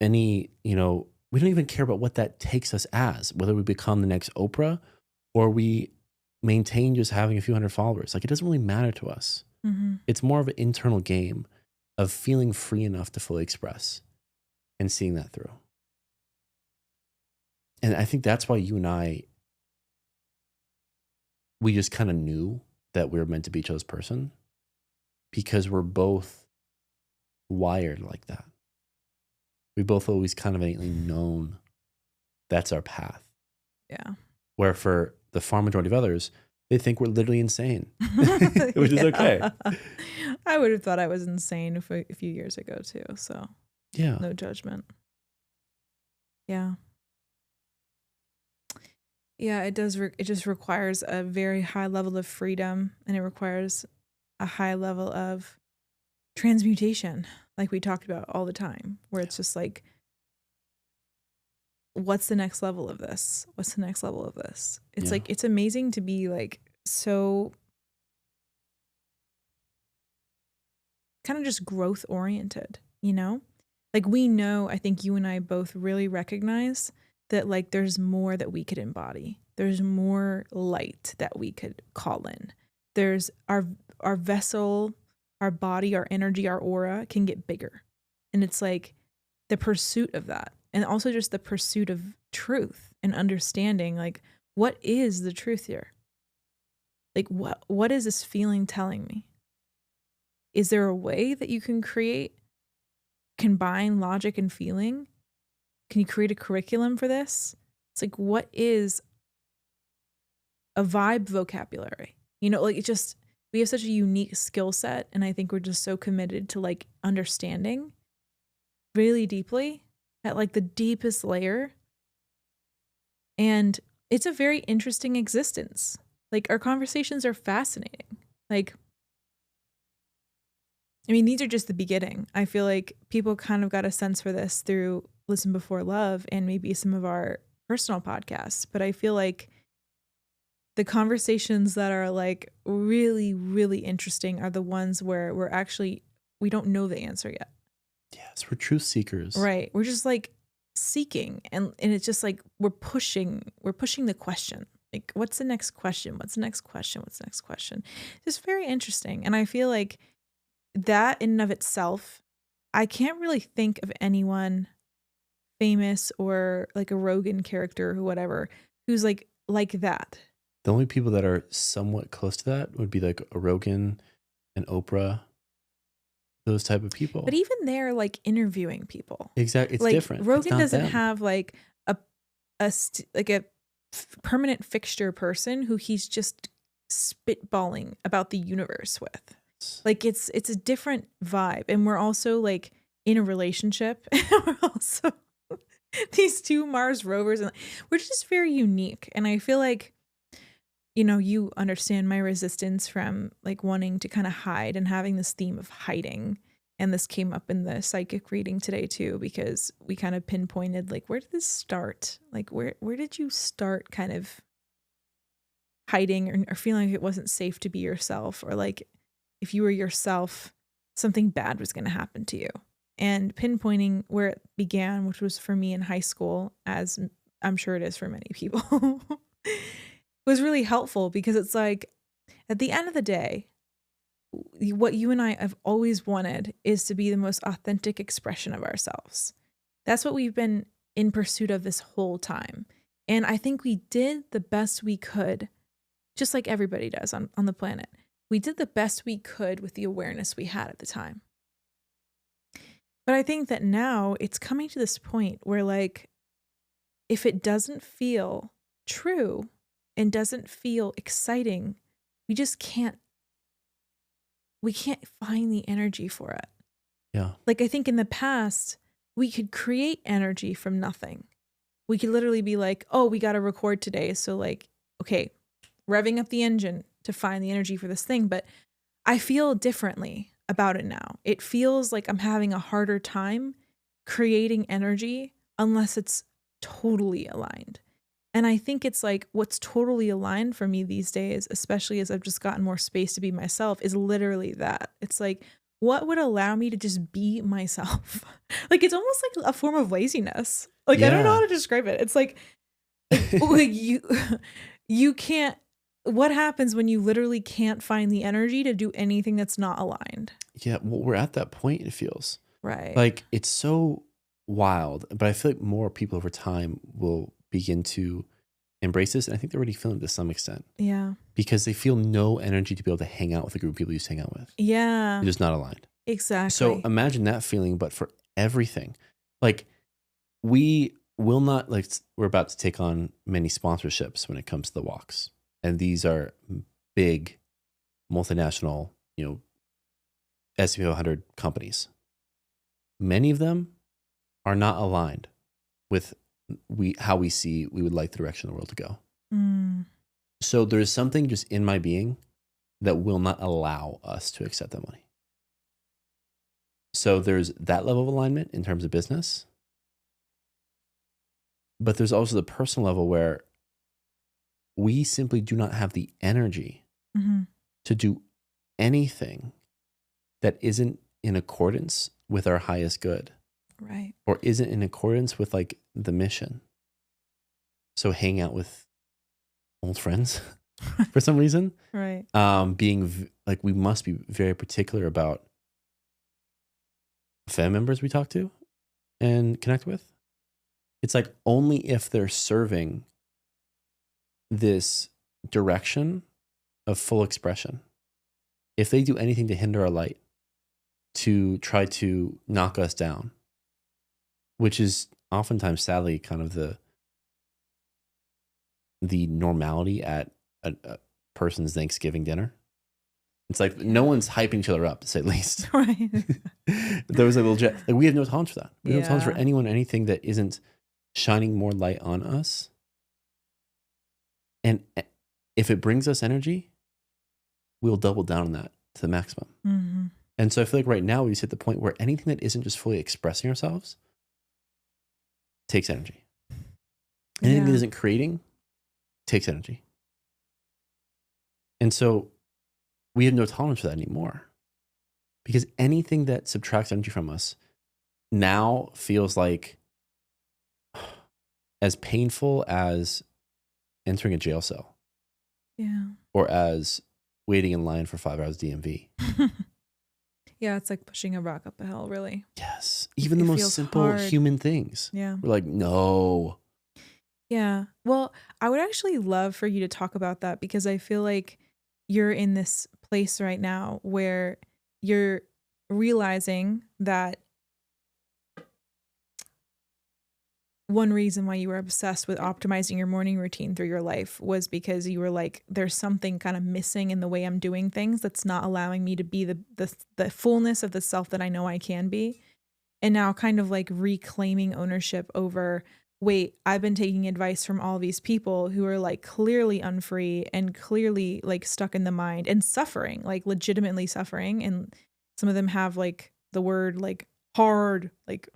any, we don't even care about what that takes us as, whether we become the next Oprah or we maintain just having a few hundred followers. Like, it doesn't really matter to us. It's more of an internal game of feeling free enough to fully express and seeing that through. And I think that's why you and I, we just kind of knew that we were meant to be each other's person. because we're both wired like that. We both always kind of innately known that's our path. Yeah. Where for the far majority of others, they think we're literally insane, which is okay. I would have thought I was insane a few years ago too. So yeah, no judgment. Yeah. Yeah, it does. It just requires a very high level of freedom, and it requires a high level of transmutation, like we talked about all the time, where it's just like, what's the next level of this? What's the next level of this? It's like, it's amazing to be like so kind of just growth oriented, you know? Like we know, I think you and I both really recognize that like there's more that we could embody. There's more light that we could call in. There's our vessel, our body, our energy, our aura can get bigger. And it's like the pursuit of that. And also just the pursuit of truth and understanding, like, what is the truth here? Like, what is this feeling telling me? Is there a way that you can combine logic and feeling? Can you create a curriculum for this? It's like, what is a vibe vocabulary? You know, like we have such a unique skill set, and I think we're just so committed to like understanding really deeply at like the deepest layer. And it's a very interesting existence. Like our conversations are fascinating. Like, I mean, these are just the beginning. I feel like people kind of got a sense for this through Listen Before Love and maybe some of our personal podcasts. But I feel like the conversations that are like really, really interesting are the ones where we don't know the answer yet. Yes, we're truth seekers. Right. We're just like seeking and it's just like we're pushing the question. Like, what's the next question? What's the next question? What's the next question? It's very interesting. And I feel like that in and of itself, I can't really think of anyone famous or like a Rogan character or whatever who's like that. The only people that are somewhat close to that would be like a Rogan and Oprah, those type of people. But even they're like interviewing people. Exactly. It's like, different. Rogan doesn't have like a permanent fixture person who he's just spitballing about the universe with. Like it's a different vibe. And we're also like in a relationship. We're also these two Mars rovers, and we're just very unique. And I feel like, you know, you understand my resistance from like wanting to kind of hide and having this theme of hiding. And this came up in the psychic reading today too, because we kind of pinpointed like, where did this start? Like, where did you start kind of hiding or feeling like it wasn't safe to be yourself, or like if you were yourself, something bad was going to happen to you? And pinpointing where it began, which was for me in high school, as I'm sure it is for many people, was really helpful, because it's like, at the end of the day, what you and I have always wanted is to be the most authentic expression of ourselves. That's what we've been in pursuit of this whole time. And I think we did the best we could, just like everybody does on the planet. We did the best we could with the awareness we had at the time. But I think that now it's coming to this point where, like, if it doesn't feel true and doesn't feel exciting, we just can't find the energy for it. Yeah. Like, I think in the past, we could create energy from nothing. We could literally be like, oh, we got to record today. So like, okay, revving up the engine to find the energy for this thing. But I feel differently about it now. It feels like I'm having a harder time creating energy unless it's totally aligned. And I think it's like what's totally aligned for me these days, especially as I've just gotten more space to be myself, is literally that. It's like, what would allow me to just be myself? Like, it's almost like a form of laziness. Like, yeah. I don't know how to describe it. It's like you can't, what happens when you literally can't find the energy to do anything that's not aligned? Yeah, well, we're at that point, it feels. Right. Like, it's so wild, but I feel like more people over time will begin to embrace this. And I think they're already feeling it to some extent. Yeah. Because they feel no energy to be able to hang out with a group of people you used to hang out with. Yeah. They're just not aligned. Exactly. So imagine that feeling, but for everything. Like we will not, like we're about to take on many sponsorships when it comes to the walks. And these are big multinational, S&P 100 companies. Many of them are not aligned with how we see we would like the direction of the world to go. So there's something just in my being that will not allow us to accept that money. So there's that level of alignment in terms of business. But there's also the personal level where we simply do not have the energy to do anything that isn't in accordance with our highest good. Right. Or isn't in accordance with like the mission. So hang out with old friends for some reason. Right. We must be very particular about family members we talk to and connect with. It's like only if they're serving this direction of full expression. If they do anything to hinder our light, to try to knock us down, which is oftentimes, sadly, kind of the normality at a person's Thanksgiving dinner. It's like no one's hyping each other up, to say the least. Right. There was a little jet. Like, we have no tolerance for that. We have no tolerance for anyone, anything that isn't shining more light on us. And if it brings us energy, we'll double down on that to the maximum. Mm-hmm. And so I feel like right now we just hit the point where anything that isn't just fully expressing ourselves takes energy. Anything that isn't creating takes energy. And so we have no tolerance for that anymore. Because anything that subtracts energy from us now feels like as painful as entering a jail cell. Yeah. Or as waiting in line for 5 hours DMV. Yeah, it's like pushing a rock up a hill, really. Yes. Even the most simple human things. Yeah. We're like, no. Yeah. Well, I would actually love for you to talk about that because I feel like you're in this place right now where you're realizing that one reason why you were obsessed with optimizing your morning routine through your life was because you were like, there's something kind of missing in the way I'm doing things that's not allowing me to be the fullness of the self that I know I can be. And now kind of like reclaiming ownership over, wait, I've been taking advice from all these people who are like clearly unfree and clearly like stuck in the mind and suffering, like legitimately suffering. And some of them have like the word like hard, like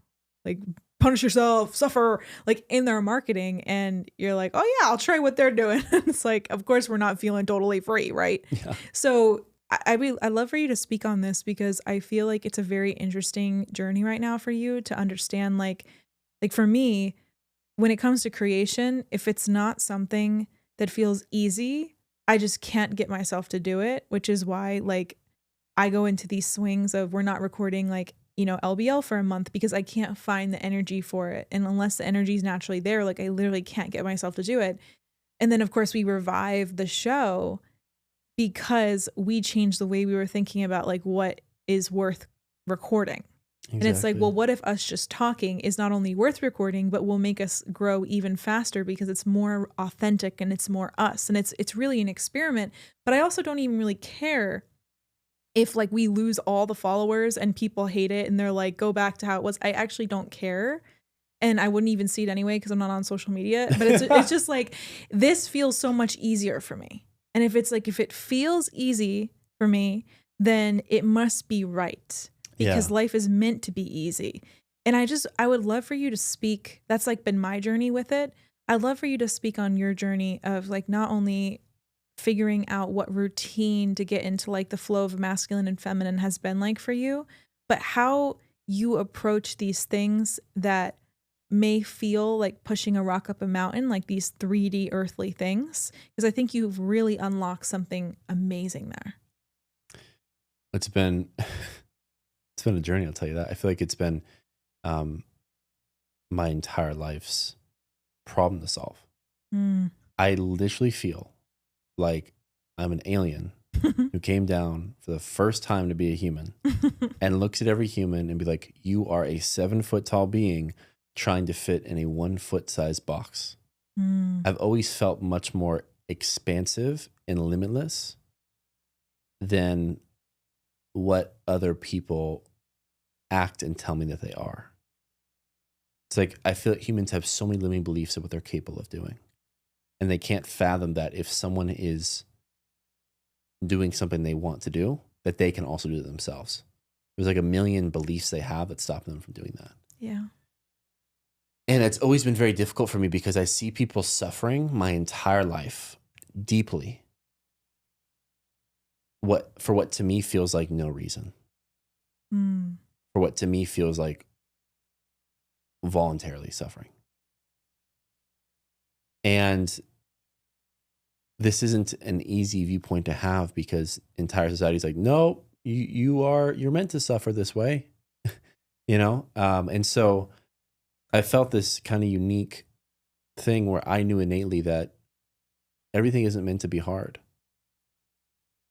punish yourself, suffer, like in their marketing. And you're like, oh yeah, I'll try what they're doing. It's like, of course we're not feeling totally free. Right. Yeah. So I'd love for you to speak on this because I feel like it's a very interesting journey right now for you to understand, like for me, when it comes to creation, if it's not something that feels easy, I just can't get myself to do it, which is why like I go into these swings of we're not recording like, LBL for a month because I can't find the energy for it. And unless the energy is naturally there, like I literally can't get myself to do it. And then of course we revive the show because we changed the way we were thinking about like what is worth recording. Exactly. And it's like, well, what if us just talking is not only worth recording, but will make us grow even faster because it's more authentic and it's more us. And it's really an experiment. But I also don't even really care if like we lose all the followers and people hate it and they're like, go back to how it was. I actually don't care. And I wouldn't even see it anyway because I'm not on social media. But it's just like, this feels so much easier for me. And if it feels easy for me, then it must be right. Because life is meant to be easy. And I would love for you to speak. That's like been my journey with it. I'd love for you to speak on your journey of like not only figuring out what routine to get into like the flow of masculine and feminine has been like for you, but how you approach these things that may feel like pushing a rock up a mountain, like these 3D earthly things. Because I think you've really unlocked something amazing there. It's been a journey, I'll tell you that. I feel like it's been my entire life's problem to solve. I literally feel like I'm an alien who came down for the first time to be a human and looks at every human and be like, you are a 7-foot tall being trying to fit in a 1-foot size box. I've always felt much more expansive and limitless than what other people act and tell me that they are. It's like, I feel like humans have so many limiting beliefs of what they're capable of doing. And they can't fathom that if someone is doing something they want to do, that they can also do it themselves. There's like a million beliefs they have that stop them from doing that. Yeah. And it's always been very difficult for me because I see people suffering my entire life deeply. For what to me feels like no reason. For what to me feels like voluntarily suffering. And this isn't an easy viewpoint to have because entire society is like, no, you're meant to suffer this way, you know? And so I felt this kind of unique thing where I knew innately that everything isn't meant to be hard.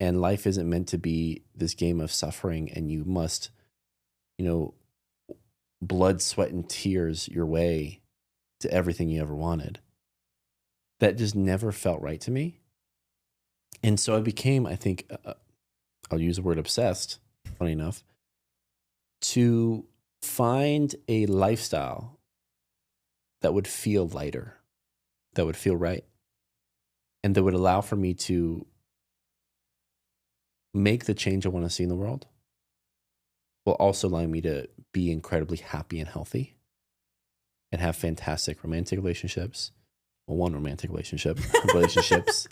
And life isn't meant to be this game of suffering and you must, you know, blood, sweat, and tears your way to everything you ever wanted. That just never felt right to me. And so I became, I think, I'll use the word obsessed, funny enough, to find a lifestyle that would feel lighter, that would feel right, and that would allow for me to make the change I want to see in the world, while also allowing me to be incredibly happy and healthy and have fantastic romantic relationships. Well, one romantic relationship, relationships,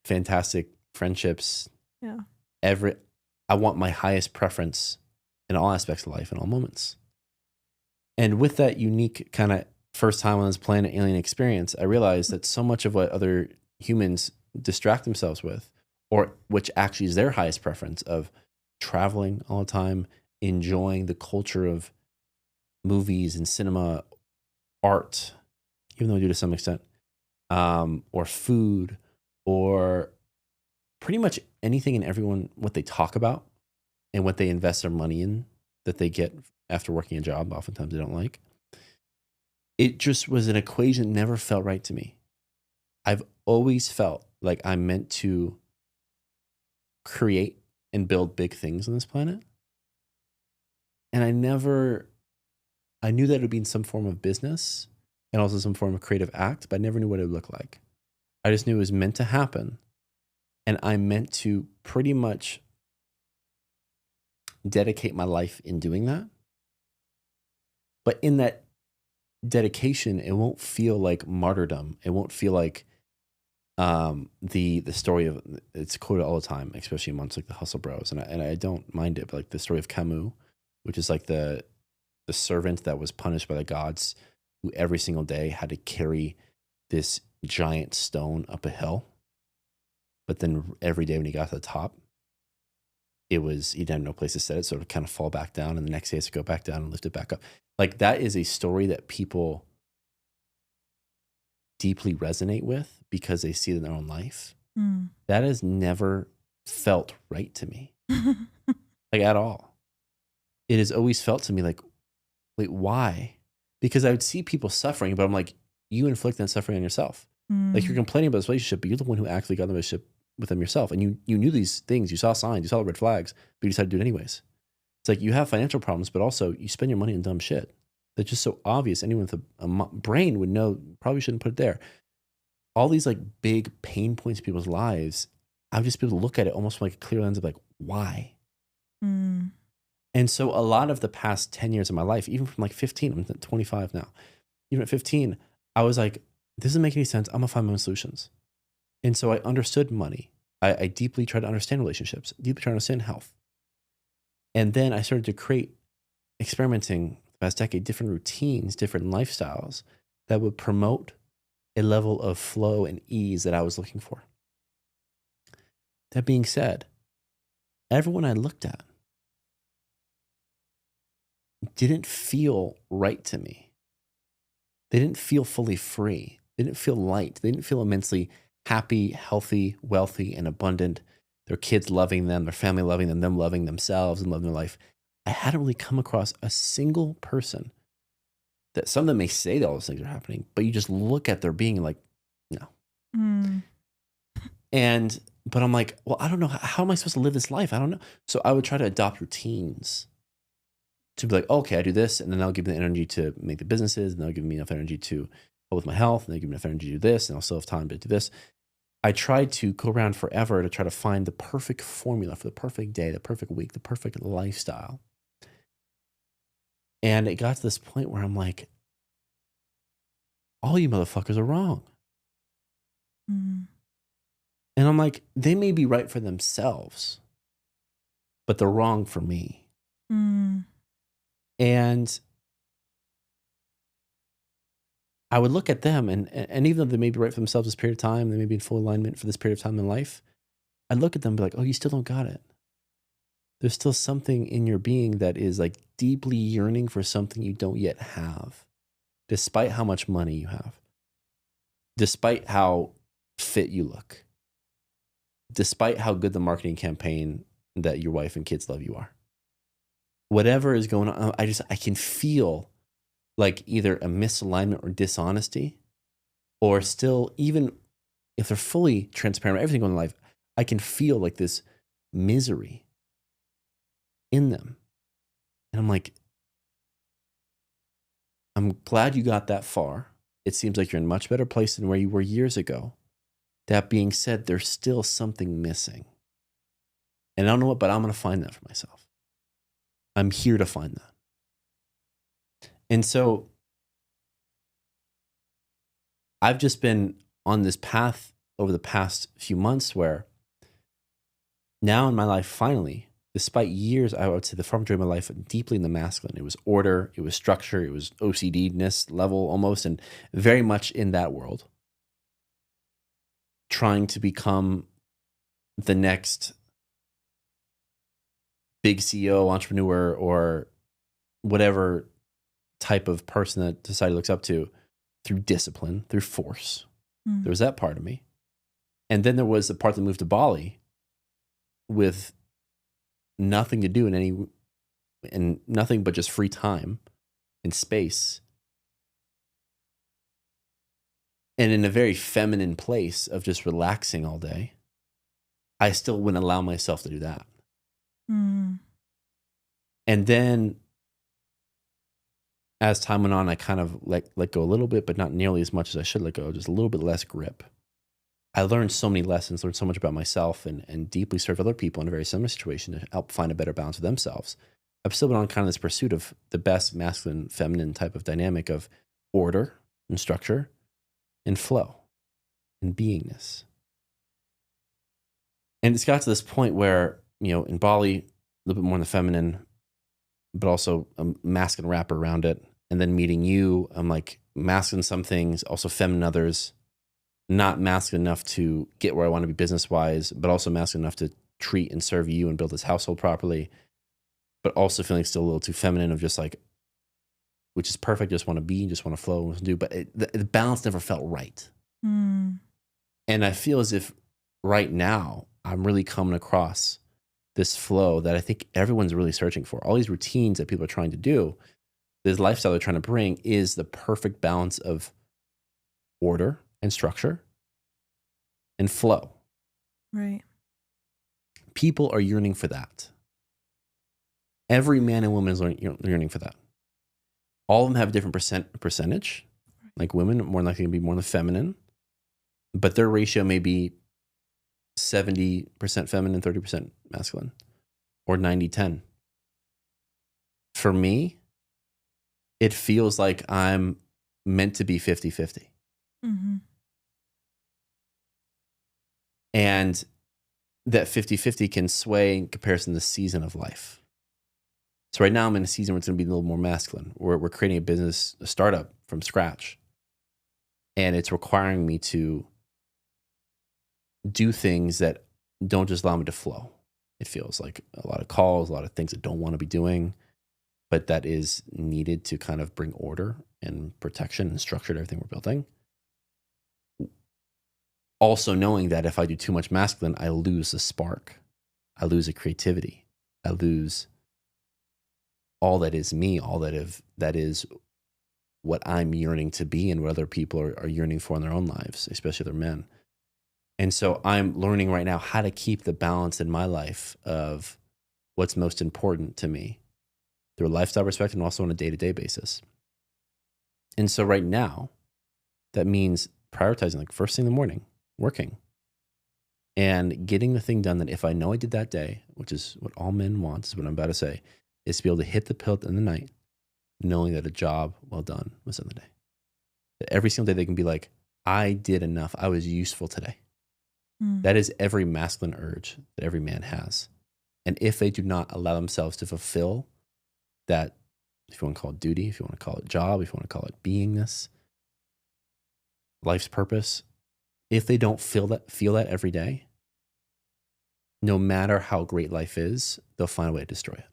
fantastic friendships. Yeah. I want my highest preference in all aspects of life in all moments. And with that unique kind of first time on this planet alien experience, I realized that so much of what other humans distract themselves with, or which actually is their highest preference of traveling all the time, enjoying the culture of movies and cinema, art, even though we do to some extent, or food, or pretty much anything and everyone, what they talk about and what they invest their money in that they get after working a job, oftentimes they don't like. It just was an equation that never felt right to me. I've always felt like I'm meant to create and build big things on this planet. And I knew that it would be in some form of business and also some form of creative act, but I never knew what it would look like. I just knew it was meant to happen. And I meant to pretty much dedicate my life in doing that. But in that dedication, it won't feel like martyrdom. It won't feel like the story of, it's quoted all the time, especially amongst like the hustle bros, and I don't mind it, but like the story of Camus, which is like the servant that was punished by the gods, who every single day had to carry this giant stone up a hill, but then every day when he got to the top, he didn't have no place to set it, so it would kind of fall back down, and the next day he has to go back down and lift it back up. Like, that is a story that people deeply resonate with because they see it in their own life. That has never felt right to me, like at all. It has always felt to me like, wait, why? Because I would see people suffering, but I'm like, you inflict that suffering on yourself. Like, you're complaining about this relationship, but you're the one who actually got in the relationship with them yourself. And you knew these things, you saw signs, you saw the red flags, but you decided to do it anyways. It's like, you have financial problems, but also you spend your money on dumb shit that's just so obvious. Anyone with a brain would know, probably shouldn't put it there. All these like big pain points in people's lives, I've just been able to look at it almost from like a clear lens of like, why? And so a lot of the past 10 years of my life, even from like 15, I'm 25 now, even at 15, I was like, this doesn't make any sense. I'm gonna find my own solutions. And so I understood money. I deeply tried to understand relationships, deeply tried to understand health. And then I started to create, experimenting the past decade, different routines, different lifestyles that would promote a level of flow and ease that I was looking for. That being said, everyone I looked at didn't feel right to me. They didn't feel fully free. They didn't feel light. They didn't feel immensely happy, healthy, wealthy, and abundant. Their kids loving them, their family loving them loving themselves and loving their life. I hadn't really come across a single person that some of them may say that all those things are happening, but you just look at their being and like, no. But I'm like, well, I don't know. How am I supposed to live this life? I don't know. So I would try to adopt routines to be like, okay, I do this, and then I'll give me the energy to make the businesses, and they'll give me enough energy to help with my health, and they'll give me enough energy to do this, and I'll still have time to do this. I tried to go around forever to try to find the perfect formula for the perfect day, the perfect week, the perfect lifestyle. And it got to this point where I'm like, all you motherfuckers are wrong. And I'm like, they may be right for themselves, but they're wrong for me. And I would look at them, and even though they may be right for themselves this period of time, they may be in full alignment for this period of time in life, I'd look at them and be like, oh, you still don't got it. There's still something in your being that is like deeply yearning for something you don't yet have, despite how much money you have, despite how fit you look, despite how good the marketing campaign that your wife and kids love you are. Whatever is going on, I can feel like either a misalignment or dishonesty, or still, even if they're fully transparent about everything going on in life, I can feel like this misery in them. And I'm like, I'm glad you got that far. It seems like you're in a much better place than where you were years ago. That being said, there's still something missing. And I don't know what, but I'm going to find that for myself. I'm here to find that. And so I've just been on this path over the past few months where now in my life, finally, despite years, I would say the far majority of my life, deeply in the masculine. It was order, it was structure, it was OCD-ness level almost, and very much in that world. Trying to become the next big CEO, entrepreneur, or whatever type of person that society looks up to through discipline, through force. There was that part of me. And then there was the part that moved to Bali with nothing to do and nothing but just free time and space. And in a very feminine place of just relaxing all day, I still wouldn't allow myself to do that. And then as time went on, I kind of let go a little bit, but not nearly as much as I should let go, just a little bit less grip. I learned so many lessons, learned so much about myself, and deeply served other people in a very similar situation to help find a better balance with themselves. I've still been on kind of this pursuit of the best masculine, feminine type of dynamic of order and structure and flow and beingness. And it's got to this point where, in Bali, a little bit more in the feminine, but also a masculine wrapper around it. And then meeting you, I'm like masculine some things, also feminine others. Not masculine enough to get where I want to be business-wise, but also masculine enough to treat and serve you and build this household properly, but also feeling still a little too feminine of just like, which is perfect, just want to be, just want to flow, want to do, but the balance never felt right. And I feel as if right now I'm really coming across this flow that I think everyone's really searching for. All these routines that people are trying to do, this lifestyle they're trying to bring is the perfect balance of order and structure and flow. Right. People are yearning for that. Every man and woman is yearning for that. All of them have a different percentage. Like women, more likely to be more in the feminine, but their ratio may be 70% feminine, 30% masculine, or 90-10. For me, it feels like I'm meant to be 50-50. And that 50-50 can sway in comparison to the season of life. So right now I'm in a season where it's going to be a little more masculine. We're creating a business, a startup from scratch. And it's requiring me to do things that don't just allow me to flow. It feels like a lot of calls, a lot of things I don't want to be doing, but that is needed to kind of bring order and protection and structure to everything we're building. also knowing that if I do too much masculine, I lose the spark. I lose the creativity. I lose all that is me, all that is what I'm yearning to be and what other people are yearning for in their own lives, especially their men. And so I'm learning right now how to keep the balance in my life of what's most important to me through a lifestyle perspective and also on a day-to-day basis. And so right now, that means prioritizing, like first thing in the morning, working and getting the thing done that if I know I did that day, which is what all men want, is what I'm about to say, is to be able to hit the pill in the night, knowing that a job well done was in the day. That every single day they can be like, I did enough. I was useful today. That is every masculine urge that every man has. And if they do not allow themselves to fulfill that, if you want to call it duty, if you want to call it job, if you want to call it beingness, life's purpose, if they don't feel that every day, no matter how great life is, they'll find a way to destroy it.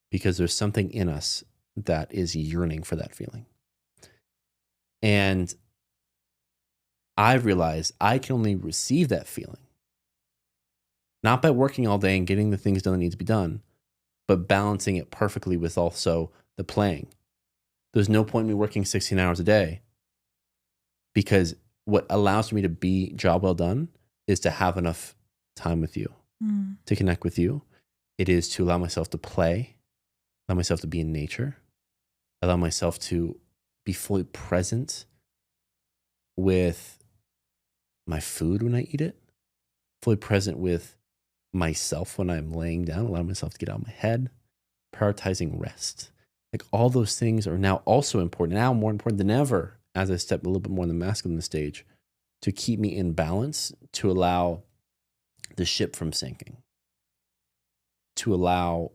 Because there's something in us that is yearning for that feeling. And I've realized I can only receive that feeling, not by working all day and getting the things done that need to be done, but balancing it perfectly with also the playing. There's no point in me working 16 hours a day, because what allows me to be job well done is to have enough time with you, to connect with you. It is to allow myself to play, allow myself to be in nature, allow myself to be fully present with my food when I eat it, fully present with myself when I'm laying down, allowing myself to get out of my head, prioritizing rest. Like all those things are now also important, now more important than ever, as I step a little bit more in the masculine stage, to keep me in balance, to allow the ship from sinking, to allow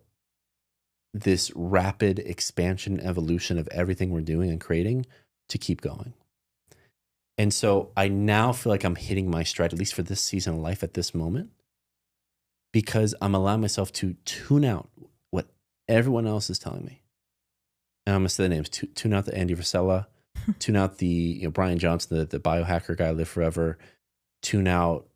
this rapid expansion, evolution of everything we're doing and creating to keep going. And so I now feel like I'm hitting my stride, at least for this season of life at this moment, because I'm allowing myself to tune out what everyone else is telling me. And I'm going to say the names, tune out the Andy Frisella, tune out the Brian Johnson, the biohacker guy, Live Forever, tune out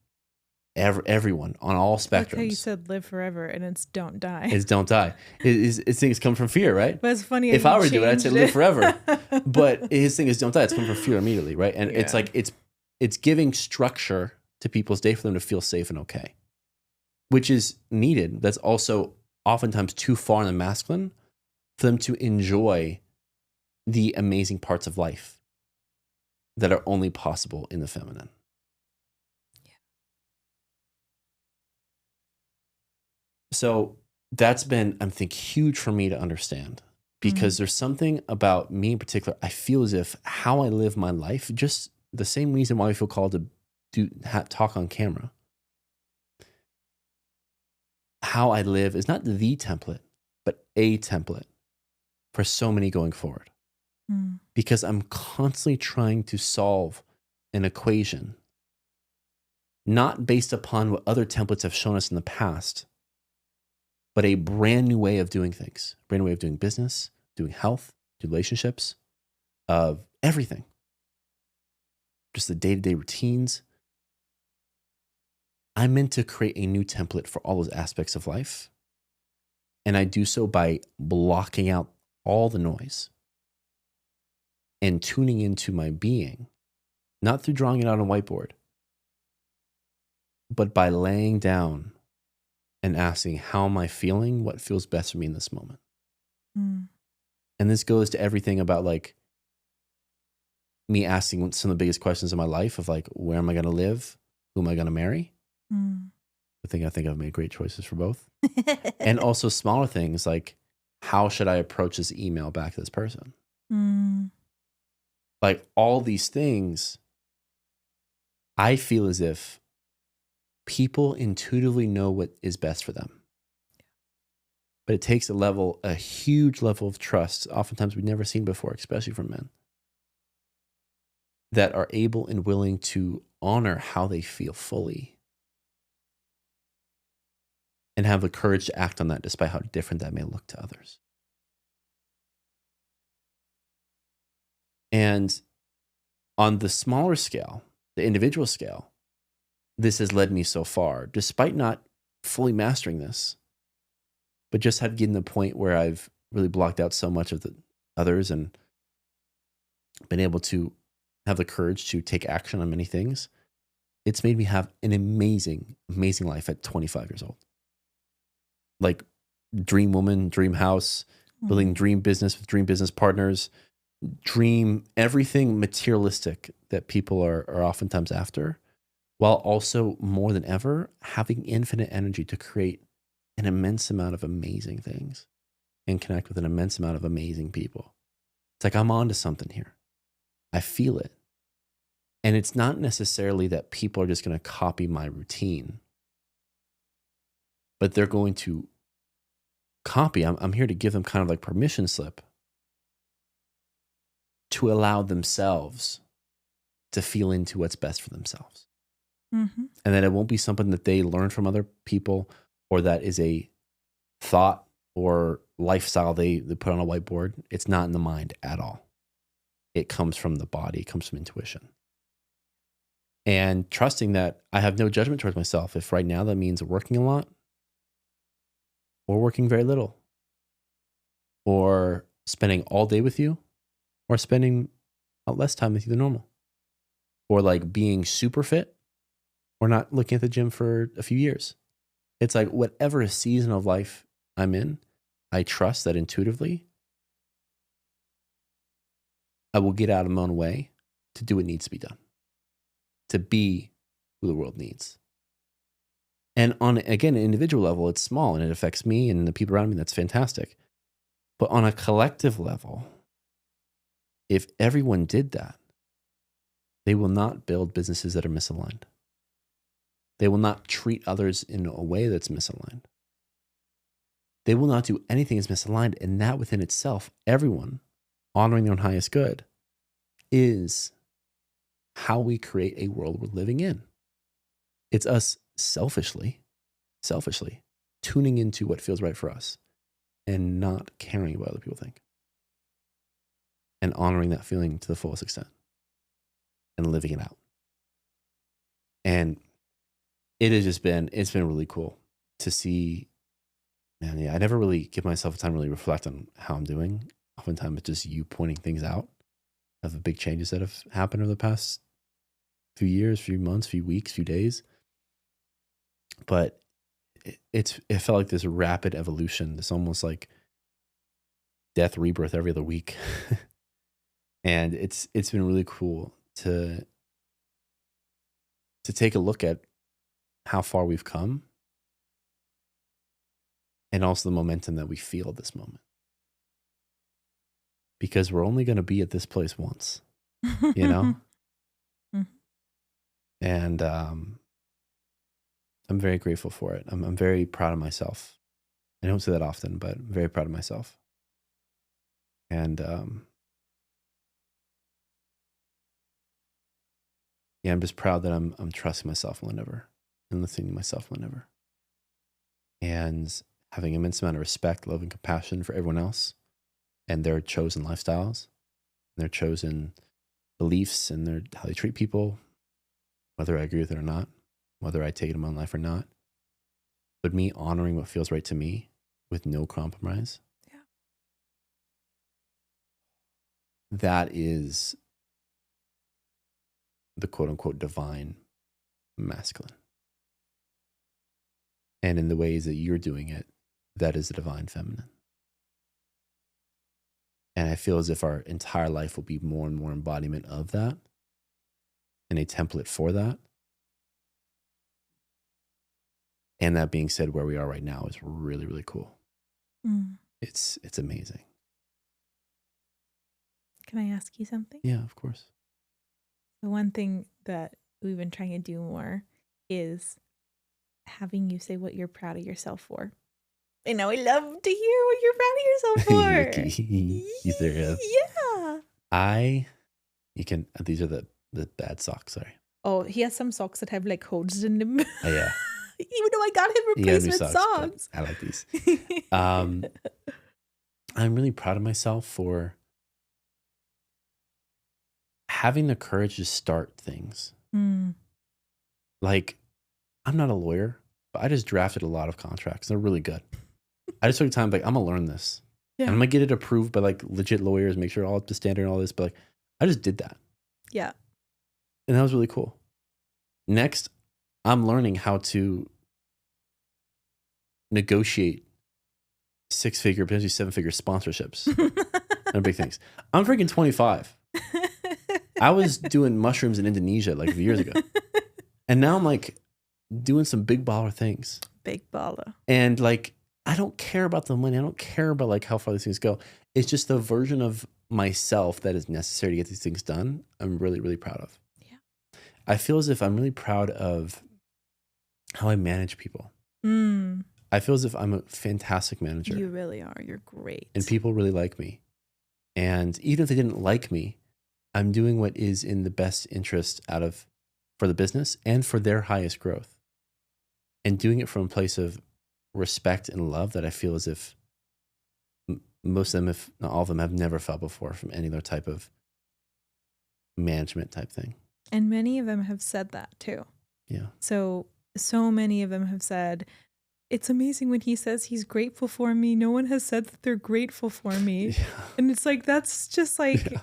everyone on all spectrums. Like how you said live forever and it's don't die. It's don't die. His thing is come from fear, right? But it's funny. If I were to do it, I'd say live forever. But his thing is don't die. It's come from fear immediately, right? And it's like it's giving structure to people's day for them to feel safe and okay, which is needed. That's also oftentimes too far in the masculine for them to enjoy the amazing parts of life that are only possible in the feminine. So that's been, I think, huge for me to understand, because there's something about me in particular. I feel as if how I live my life, just the same reason why I feel called to talk on camera. How I live is not the template, but a template for so many going forward. Because I'm constantly trying to solve an equation, not based upon what other templates have shown us in the past, but a brand new way of doing things, a brand new way of doing business, doing health, doing relationships, of everything. Just the day-to-day routines. I'm meant to create a new template for all those aspects of life. And I do so by blocking out all the noise and tuning into my being, not through drawing it out on a whiteboard, but by laying down and asking, how am I feeling? What feels best for me in this moment? And this goes to everything about like me asking some of the biggest questions in my life of like, where am I going to live? Who am I going to marry? I think I've made great choices for both. And also smaller things like, how should I approach this email back to this person? Like all these things, I feel as if people intuitively know what is best for them. But it takes a huge level of trust, oftentimes we've never seen before, especially from men, that are able and willing to honor how they feel fully and have the courage to act on that despite how different that may look to others. And on the smaller scale, the individual scale, this has led me so far, despite not fully mastering this, but just had getting to the point where I've really blocked out so much of the others and been able to have the courage to take action on many things. It's made me have an amazing, amazing life at 25 years old. Like dream woman, dream house, building dream business with dream business partners, dream everything materialistic that people are oftentimes after, while also more than ever having infinite energy to create an immense amount of amazing things and connect with an immense amount of amazing people. It's like I'm onto something here. I feel it. And it's not necessarily that people are just going to copy my routine, but they're going to copy. I'm here to give them kind of like permission slip to allow themselves to feel into what's best for themselves. And that it won't be something that they learn from other people, or that is a thought or lifestyle they put on a whiteboard. It's not in the mind at all. It comes from the body. It comes from intuition. And trusting that I have no judgment towards myself. If right now that means working a lot, or working very little, or spending all day with you, or spending less time with you than normal, or like being super fit, or not looking at the gym for a few years. It's like whatever season of life I'm in, I trust that intuitively I will get out of my own way to do what needs to be done, to be who the world needs. And on, again, an individual level, it's small and it affects me and the people around me. That's fantastic. But on a collective level, if everyone did that, they will not build businesses that are misaligned. They will not treat others in a way that's misaligned. They will not do anything that's misaligned. And that within itself, everyone honoring their own highest good is how we create a world we're living in. It's us selfishly tuning into what feels right for us and not caring about what other people think, and honoring that feeling to the fullest extent and living it out. And it's been really cool to see, man. Yeah, I never really give myself time to really reflect on how I'm doing. Oftentimes it's just you pointing things out of the big changes that have happened over the past few years, few months, few weeks, few days. But it felt like this rapid evolution, this almost like death, rebirth every other week. And it's been really cool to take a look at how far we've come, and also the momentum that we feel at this moment. Because we're only going to be at this place once, you know? And I'm very grateful for it. I'm very proud of myself. I don't say that often, but I'm very proud of myself. And yeah, I'm just proud that I'm trusting myself more than ever, and listening to myself more than ever, and having an immense amount of respect, love, and compassion for everyone else and their chosen lifestyles, and their chosen beliefs, and how they treat people, whether I agree with it or not, whether I take it in my own life or not. But me honoring what feels right to me with no compromise. Yeah. That is the quote unquote divine masculine. And in the ways that you're doing it, that is the divine feminine. And I feel as if our entire life will be more and more embodiment of that, and a template for that. And that being said, where we are right now is really, really cool. It's amazing. Can I ask you something? Yeah, of course. The one thing that we've been trying to do more is having you say what you're proud of yourself for. I know, I love to hear what you're proud of yourself for. You serious? Yeah. These are the bad socks, sorry. Oh, he has some socks that have like holes in them. Oh, yeah. Even though I got him replacement socks. I like these. I'm really proud of myself for having the courage to start things Mm. Like, I'm not a lawyer, but I just drafted a lot of contracts. They're really good. I just took time, like, I'm gonna learn this. Yeah. And I'm gonna get it approved by like legit lawyers, make sure all up to standard and all this. But like, I just did that. Yeah. And that was really cool. Next, I'm learning how to negotiate 6-figure, potentially 7-figure sponsorships. And big things. I'm freaking 25. I was doing mushrooms in Indonesia like years ago. And now I'm like doing some big baller things. Big baller. And like, I don't care about the money. I don't care about like how far these things go. It's just the version of myself that is necessary to get these things done. I'm really, really proud of. Yeah. I feel as if I'm really proud of how I manage people. Mm. I feel as if I'm a fantastic manager. You really are. You're great. And people really like me. And even if they didn't like me, I'm doing what is in the best interest for the business and for their highest growth. And doing it from a place of respect and love that I feel as if most of them, if not all of them, have never felt before from any other type of management type thing. And many of them have said that too. Yeah. So many of them have said, it's amazing when he says he's grateful for me. No one has said that they're grateful for me. Yeah. And it's like, that's just like, Yeah.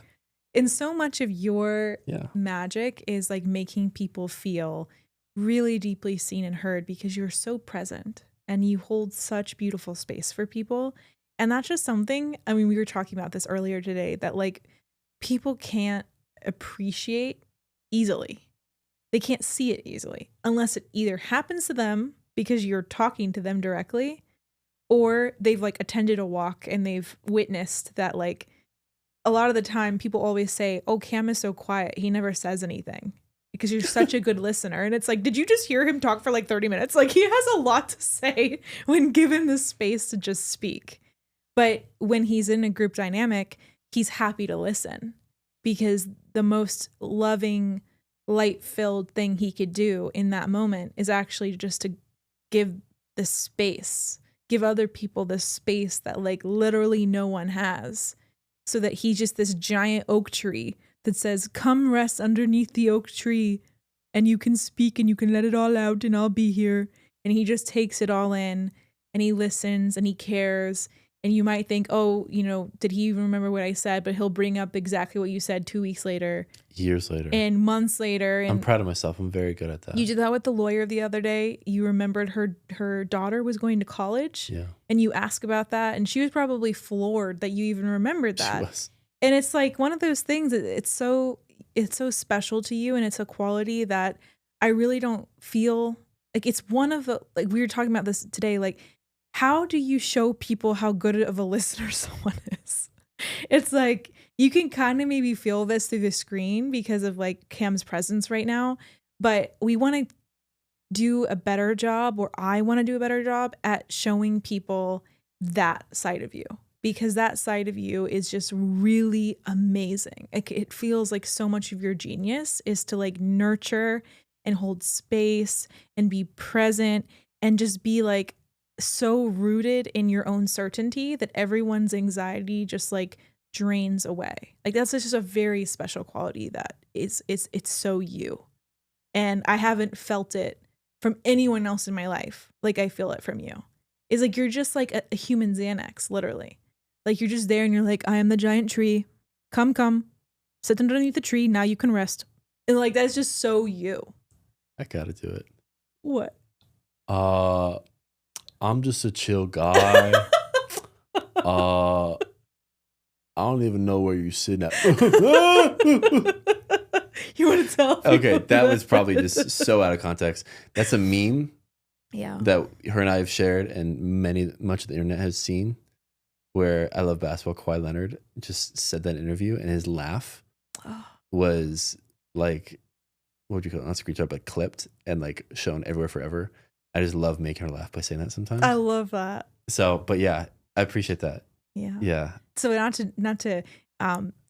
and so much of your magic is like making people feel really deeply seen and heard because you're so present and you hold such beautiful space for people. And that's just something, I mean, we were talking about this earlier today, that like people can't appreciate easily. They can't see it easily unless it either happens to them because you're talking to them directly, or they've like attended a walk and they've witnessed that. Like a lot of the time people always say, oh, Cam is so quiet, he never says anything, because you're such a good listener. And it's like, did you just hear him talk for like 30 minutes? Like he has a lot to say when given the space to just speak. But when he's in a group dynamic, he's happy to listen, because the most loving, light-filled thing he could do in that moment is actually just to give the space, give other people the space that like literally no one has, so that he's just this giant oak tree that says, come rest underneath the oak tree and you can speak and you can let it all out and I'll be here. And he just takes it all in and he listens and he cares. And you might think, oh, you know, did he even remember what I said? But he'll bring up exactly what you said 2 weeks later. Years later. And months later. And I'm proud of myself. I'm very good at that. You did that with the lawyer the other day. You remembered her daughter was going to college. Yeah. And you asked about that. And she was probably floored that you even remembered that. She was. And it's like one of those things that it's so special to you. And it's a quality that I really don't feel like it's one of the, like we were talking about this today, like, how do you show people how good of a listener someone is? It's like you can kind of maybe feel this through the screen because of like Cam's presence right now, but we want to do a better job, or I want to do a better job at showing people that side of you, because that side of you is just really amazing. Like it feels like so much of your genius is to like nurture and hold space and be present and just be like so rooted in your own certainty that everyone's anxiety just like drains away. Like that's just a very special quality that it's so you. And I haven't felt it from anyone else in my life like I feel it from you. It's like you're just like a human Xanax, literally. Like you're just there and you're like, I am the giant tree. Come, sit underneath the tree. Now you can rest. And like that's just so you. I gotta do it. What? I'm just a chill guy. I don't even know where you're sitting at. You want to tell? Okay, that was probably just so out of context. That's a meme. Yeah. That her and I have shared, and much of the internet has seen. Where I Love Basketball, Kawhi Leonard just said that in an interview, and his laugh was like, what would you call it? Not screenshot, but clipped and like shown everywhere forever. I just love making her laugh by saying that sometimes. I love that. So, but yeah, I appreciate that. Yeah. Yeah. So not to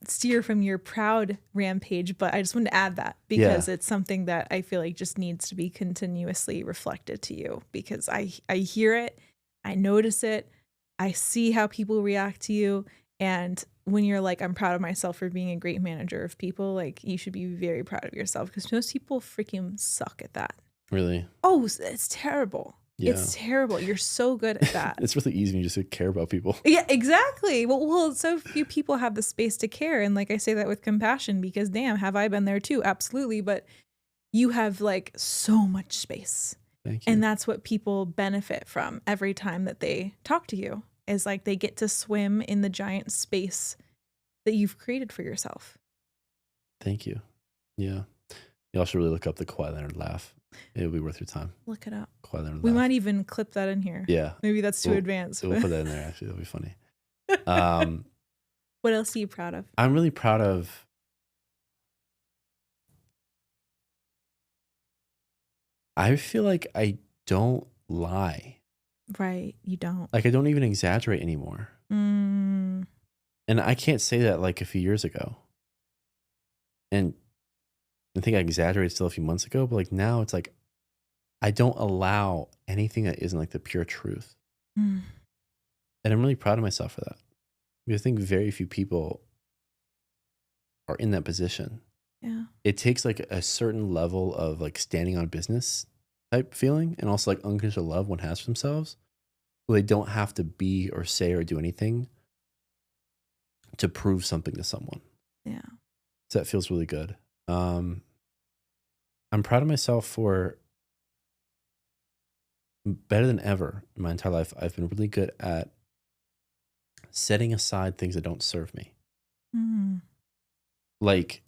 steer from your proud rampage, but I just wanted to add that because it's something that I feel like just needs to be continuously reflected to you, because I hear it, I notice it, I see how people react to you, and when you're like, I'm proud of myself for being a great manager of people, like you should be very proud of yourself because most people freaking suck at that. Really? Oh, it's terrible. Yeah. It's terrible. You're so good at that. It's really easy when you just care about people. Yeah, exactly. Well, so few people have the space to care. And like I say that with compassion because damn, have I been there too? Absolutely. But you have like so much space. Thank you. And that's what people benefit from every time that they talk to you is like they get to swim in the giant space that you've created for yourself. Thank you. Yeah. Y'all should really look up the Kawhi Leonard laugh. It'll be worth your time. Look it up. Kawhi Leonard We laugh. might even clip that in here. Yeah. Maybe that's too advanced. We'll put that in there, actually. That'll be funny. What else are you proud of? I'm really proud of... I feel like I don't lie. Right. You don't. Like, I don't even exaggerate anymore. Mm. And I can't say that like a few years ago. And I think I exaggerated still a few months ago, but like now it's like I don't allow anything that isn't like the pure truth. Mm. And I'm really proud of myself for that. Because I think very few people are in that position. Yeah. It takes like a certain level of like standing on business type feeling and also like unconditional love one has for themselves. Where they don't have to be or say or do anything to prove something to someone. Yeah. So that feels really good. I'm proud of myself for better than ever in my entire life. I've been really good at setting aside things that don't serve me. Mm. Like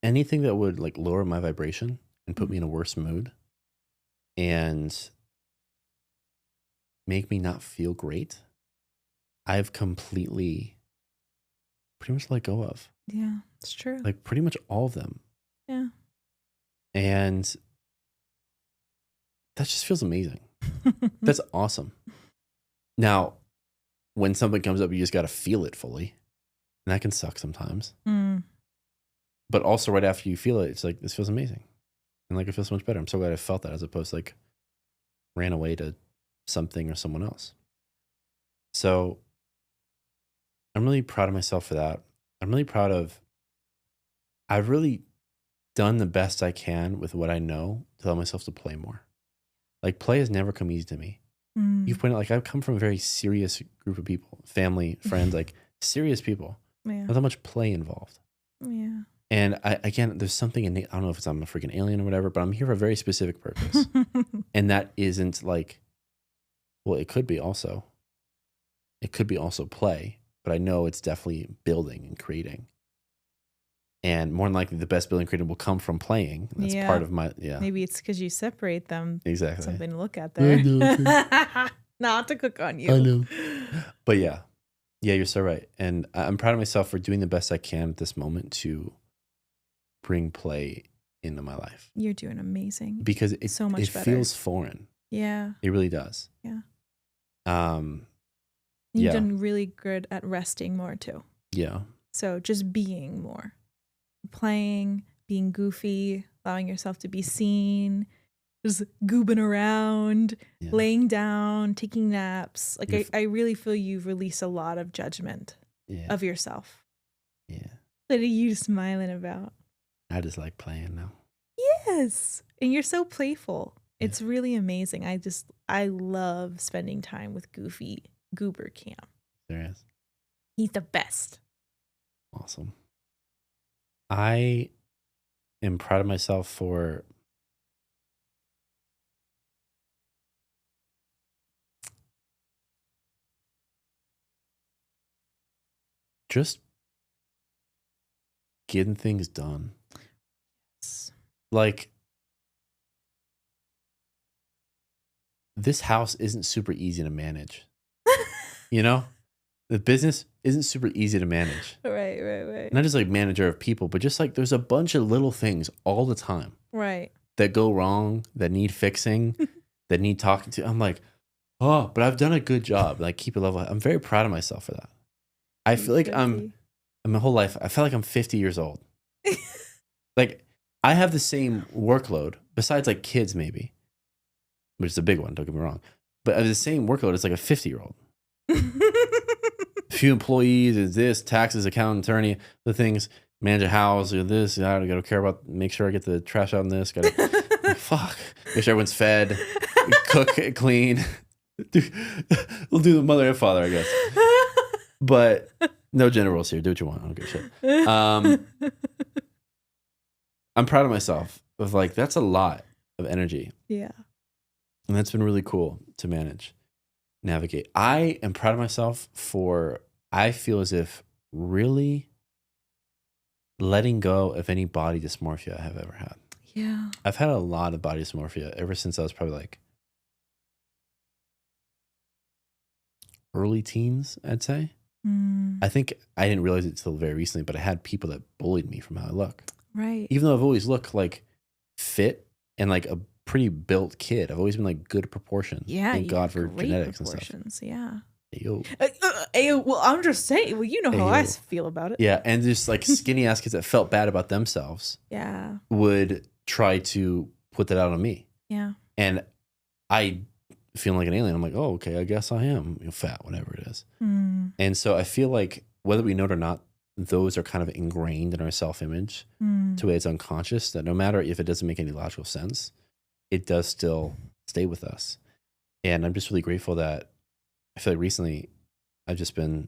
anything that would like lower my vibration and put me in a worse mood and make me not feel great. I've completely pretty much let go of. Yeah, it's true. Like pretty much all of them. Yeah. And that just feels amazing. That's awesome. Now, when something comes up, you just got to feel it fully. And that can suck sometimes. Mm. But also right after you feel it, it's like, this feels amazing. And like, it feels so much better. I'm so glad I felt that as opposed to like ran away to something or someone else. So I'm really proud of myself for that. I'm really proud of, I've really done the best I can with what I know to allow myself to play more. Like play has never come easy to me. Mm. You've pointed out, like I've come from a very serious group of people, family, friends, like serious people. Yeah. Not that much play involved. Yeah. And again, there's something innate, I don't know if it's I'm a freaking alien or whatever, but I'm here for a very specific purpose. And that isn't like, well, it could be also play, but I know it's definitely building and creating. And more than likely, the best building creating will come from playing. That's part of my, Maybe it's because you separate them. Exactly. Something to look at there. Not to cook on you. I know. But yeah, you're so right. And I'm proud of myself for doing the best I can at this moment to bring play into my life. You're doing amazing. Because it so much better. Feels foreign. Yeah. It really does. Yeah. You've done really good at resting more too. Yeah. So just being more. Playing, being goofy, allowing yourself to be seen, just goobing around, laying down, taking naps. Like I really feel you've released a lot of judgment of yourself. Yeah. What are you smiling about? I just like playing now. Yes. And you're so playful. It's really amazing. I love spending time with Goofy Goober Cam. Serious. He's the best. Awesome. I am proud of myself for just getting things done. Like, this house isn't super easy to manage. You know? The business isn't super easy to manage. Right. Not just like manager of people, but just like there's a bunch of little things all the time. Right. That go wrong, that need fixing, that need talking to. I'm like, oh, but I've done a good job. Like, keep it level. I'm very proud of myself for that. I feel like I'm my whole life, I feel like I'm 50 years old. Like, I have the same workload, besides like kids maybe, which is a big one, don't get me wrong. But I have the same workload as like a 50-year-old. few employees, is this, taxes, accountant, attorney, the things, manage a house, or this, I gotta care about, make sure I get the trash out in this, gotta, fuck, make sure everyone's fed, cook, clean. We'll do the mother and father, I guess. But no gender roles here. Do what you want. I don't give a shit. I'm proud of myself of like, that's a lot of energy. Yeah. And that's been really cool to manage, navigate. I am proud of myself for, I feel as if really letting go of any body dysmorphia I have ever had. Yeah. I've had a lot of body dysmorphia ever since I was probably like early teens, I'd say. I think I didn't realize it until very recently, but I had people that bullied me from how I look. Right. Even though I've always looked like fit and like a pretty built kid. I've always been like good proportions. Yeah. Thank God for genetics and stuff. Yeah. Ayo. Well, I'm just saying. Well, you know how I feel about it. Yeah, and just like skinny ass kids that felt bad about themselves. Yeah. Would try to put that out on me. Yeah. And I feeling like an alien. I'm like, oh, okay, I guess I am fat, whatever it is. And so I feel like whether we know it or not, those are kind of ingrained in our self-image to where it's unconscious that no matter if it doesn't make any logical sense, it does still stay with us. And I'm just really grateful that I feel like recently I've just been,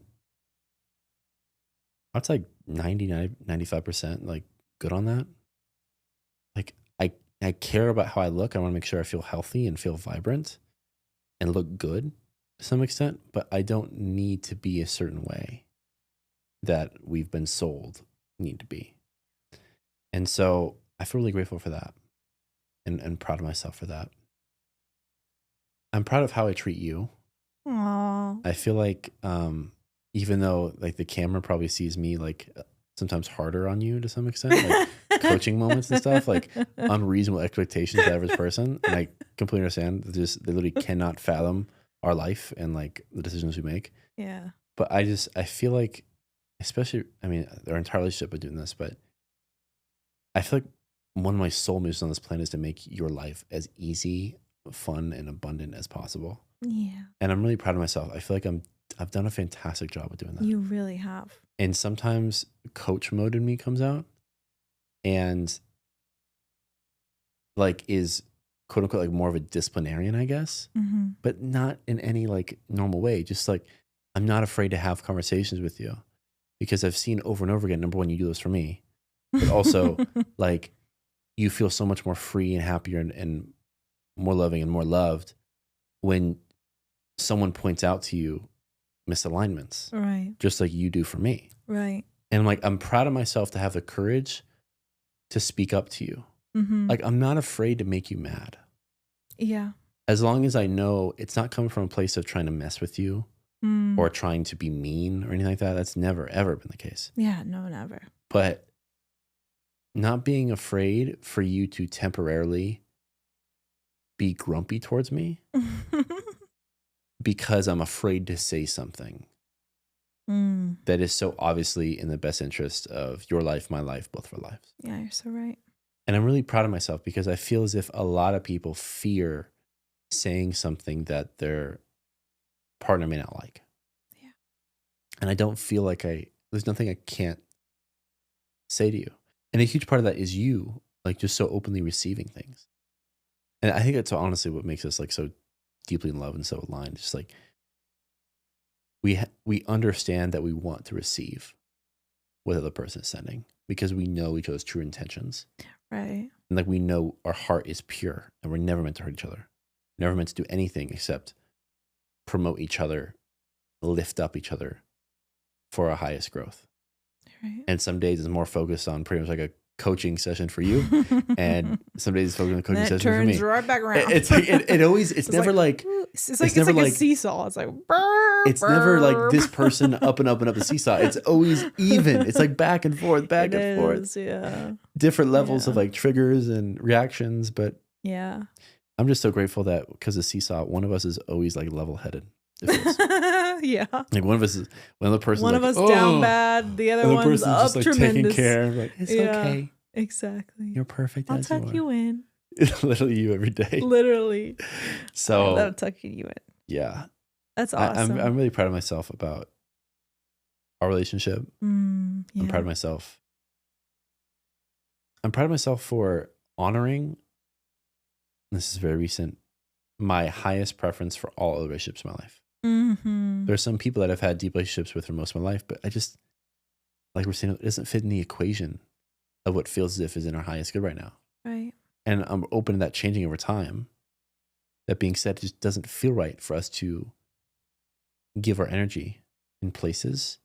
I'd say 95% like good on that. Like I care about how I look. I want to make sure I feel healthy and feel vibrant and look good to some extent, but I don't need to be a certain way that we've been sold need to be. And so I feel really grateful for that and proud of myself for that. I'm proud of how I treat you. Aww. I feel like even though like the camera probably sees me like sometimes harder on you to some extent, like coaching moments and stuff, like unreasonable expectations of the average person. And I completely understand. They literally cannot fathom our life and like the decisions we make. Yeah. But I feel like, especially, I mean, our entire relationship by doing this, but I feel like one of my soul missions on this planet is to make your life as easy, fun, and abundant as possible. Yeah. And I'm really proud of myself. I feel like I've done a fantastic job of doing that. You really have. And sometimes coach mode in me comes out and like is quote unquote like more of a disciplinarian, I guess, but not in any like normal way. Just like, I'm not afraid to have conversations with you because I've seen over and over again, number one, you do this for me, but also like you feel so much more free and happier and more loving and more loved when someone points out to you misalignments, right? Just like you do for me, right? And I'm like, I'm proud of myself to have the courage to speak up to you. Like, I'm not afraid to make you mad. Yeah. As long as I know it's not coming from a place of trying to mess with you or trying to be mean or anything like that. That's never, ever been the case. Yeah, no, never. But not being afraid for you to temporarily be grumpy towards me because I'm afraid to say something that is so obviously in the best interest of your life, my life, both of our lives. Yeah, you're so right. And I'm really proud of myself because I feel as if a lot of people fear saying something that their partner may not like. Yeah. And I don't feel like there's nothing I can't say to you. And a huge part of that is you, like, just so openly receiving things. And I think that's honestly what makes us like so deeply in love and so aligned. It's just like we understand that we want to receive what the other person is sending because we know each other's true intentions. Right. And like we know our heart is pure and we're never meant to hurt each other. Never meant to do anything except promote each other, lift up each other for our highest growth. Right. And some days it's more focused on pretty much like a coaching session for you, and some days it's focused on a coaching session for me. Turns right back around. It's like it always. It's never like it's never like a seesaw. It's like it's never like this person up and up and up the seesaw. It's always even. It's like back and forth, back and forth. Yeah. Different levels of like triggers and reactions, but yeah. I'm just so grateful that because of seesaw, one of us is always like level-headed. Yeah. Like one of us is one of the person. One like, of us down bad, the other one's up just, like, tremendous. Taking care. Like, it's okay. Exactly. You're perfect. I'll tuck you in. Literally you every day. Literally. So I love tucking you in. Yeah. That's awesome. I'm really proud of myself about our relationship. I'm proud of myself. I'm proud of myself for honoring, this is very recent, my highest preference for all other relationships in my life. There are some people that I've had deep relationships with for most of my life, but I just, like we're saying, it doesn't fit in the equation of what feels as if is in our highest good right now. Right. And I'm open to that changing over time. That being said, it just doesn't feel right for us to give our energy in places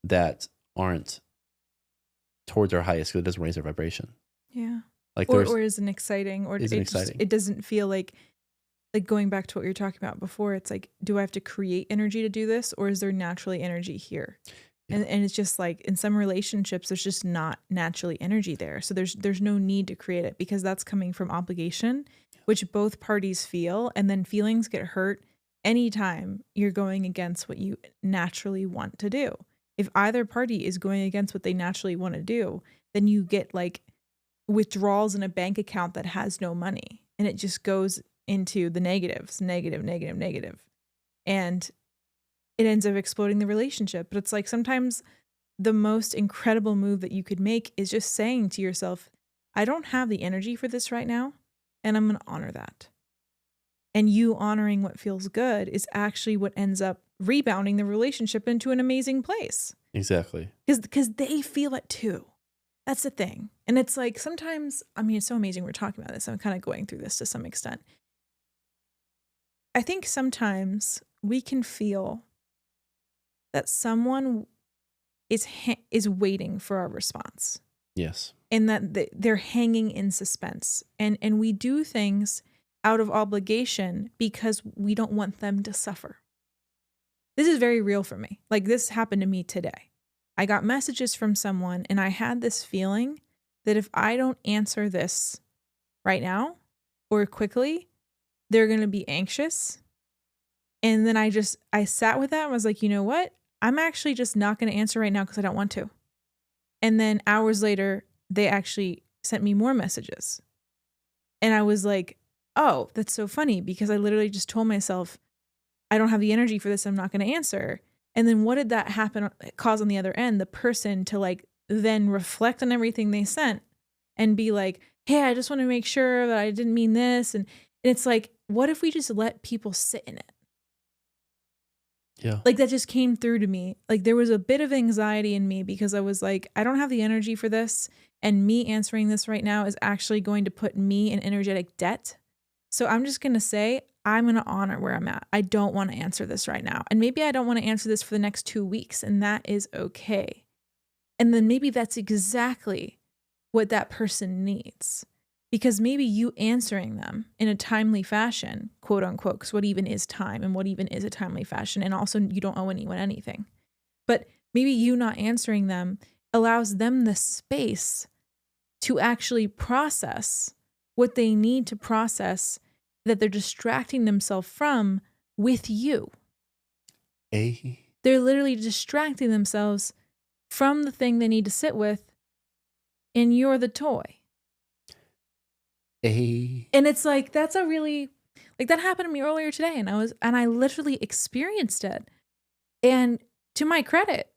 that aren't towards our highest good. It doesn't raise our vibration. Yeah. Like or isn't exciting, or isn't exciting. It doesn't feel like going back to what you were talking about before. It's like, do I have to create energy to do this, or is there naturally energy here? Yeah. And it's just like in some relationships, there's just not naturally energy there. So there's no need to create it, because that's coming from obligation, which both parties feel, and then feelings get hurt anytime you're going against what you naturally want to do. If either party is going against what they naturally want to do, then you get like withdrawals in a bank account that has no money, and it just goes into the negatives, negative. And it ends up exploding the relationship. But it's like, sometimes the most incredible move that you could make is just saying to yourself, I don't have the energy for this right now, and I'm going to honor that. And you honoring what feels good is actually what ends up rebounding the relationship into an amazing place. Exactly. Because they feel it too. That's the thing. And it's like, sometimes, I mean, it's so amazing we're talking about this. I'm kind of going through this to some extent. I think sometimes we can feel that someone is waiting for our response. Yes. And that they're hanging in suspense. And we do things out of obligation because we don't want them to suffer. This is very real for me. Like, this happened to me today. I got messages from someone, and I had this feeling that if I don't answer this right now or quickly, they're going to be anxious. And then I sat with that and was like, you know what? I'm actually just not going to answer right now because I don't want to. And then hours later, they actually sent me more messages. And I was like, oh, that's so funny, because I literally just told myself, I don't have the energy for this. I'm not going to answer. And then what did that cause on the other end? The person to like then reflect on everything they sent and be like, hey, I just want to make sure that I didn't mean this. And it's like, what if we just let people sit in it? Yeah. Like, that just came through to me. Like, there was a bit of anxiety in me because I was like, I don't have the energy for this. And me answering this right now is actually going to put me in energetic debt. So I'm just going to say, I'm going to honor where I'm at. I don't want to answer this right now. And maybe I don't want to answer this for the next 2 weeks, and that is okay. And then maybe that's exactly what that person needs. Because maybe you answering them in a timely fashion, quote unquote, because what even is time and what even is a timely fashion? And also, you don't owe anyone anything. But maybe you not answering them allows them the space to actually process what they need to process that they're distracting themselves from with you. They're literally distracting themselves from the thing they need to sit with, and you're the toy. And it's like, that's a really, like, that happened to me earlier today, and I literally experienced it. And to my credit,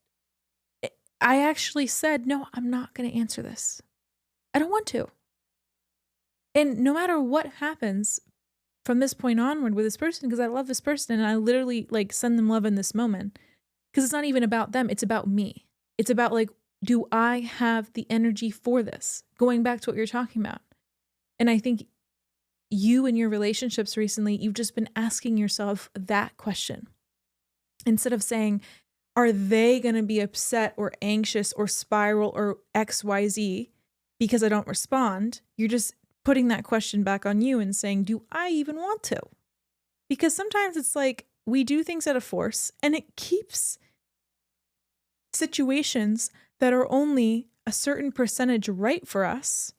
I actually said, no, I'm not going to answer this. I don't want to. And no matter what happens from this point onward with this person, because I love this person and I literally like send them love in this moment, because it's not even about them. It's about me. It's about like, do I have the energy for this? Going back to what you're talking about. And I think you in your relationships recently, you've just been asking yourself that question. Instead of saying, are they going to be upset or anxious or spiral or XYZ because I don't respond? You're just putting that question back on you and saying, do I even want to? Because sometimes it's like we do things out of force, and it keeps situations that are only a certain percentage right for us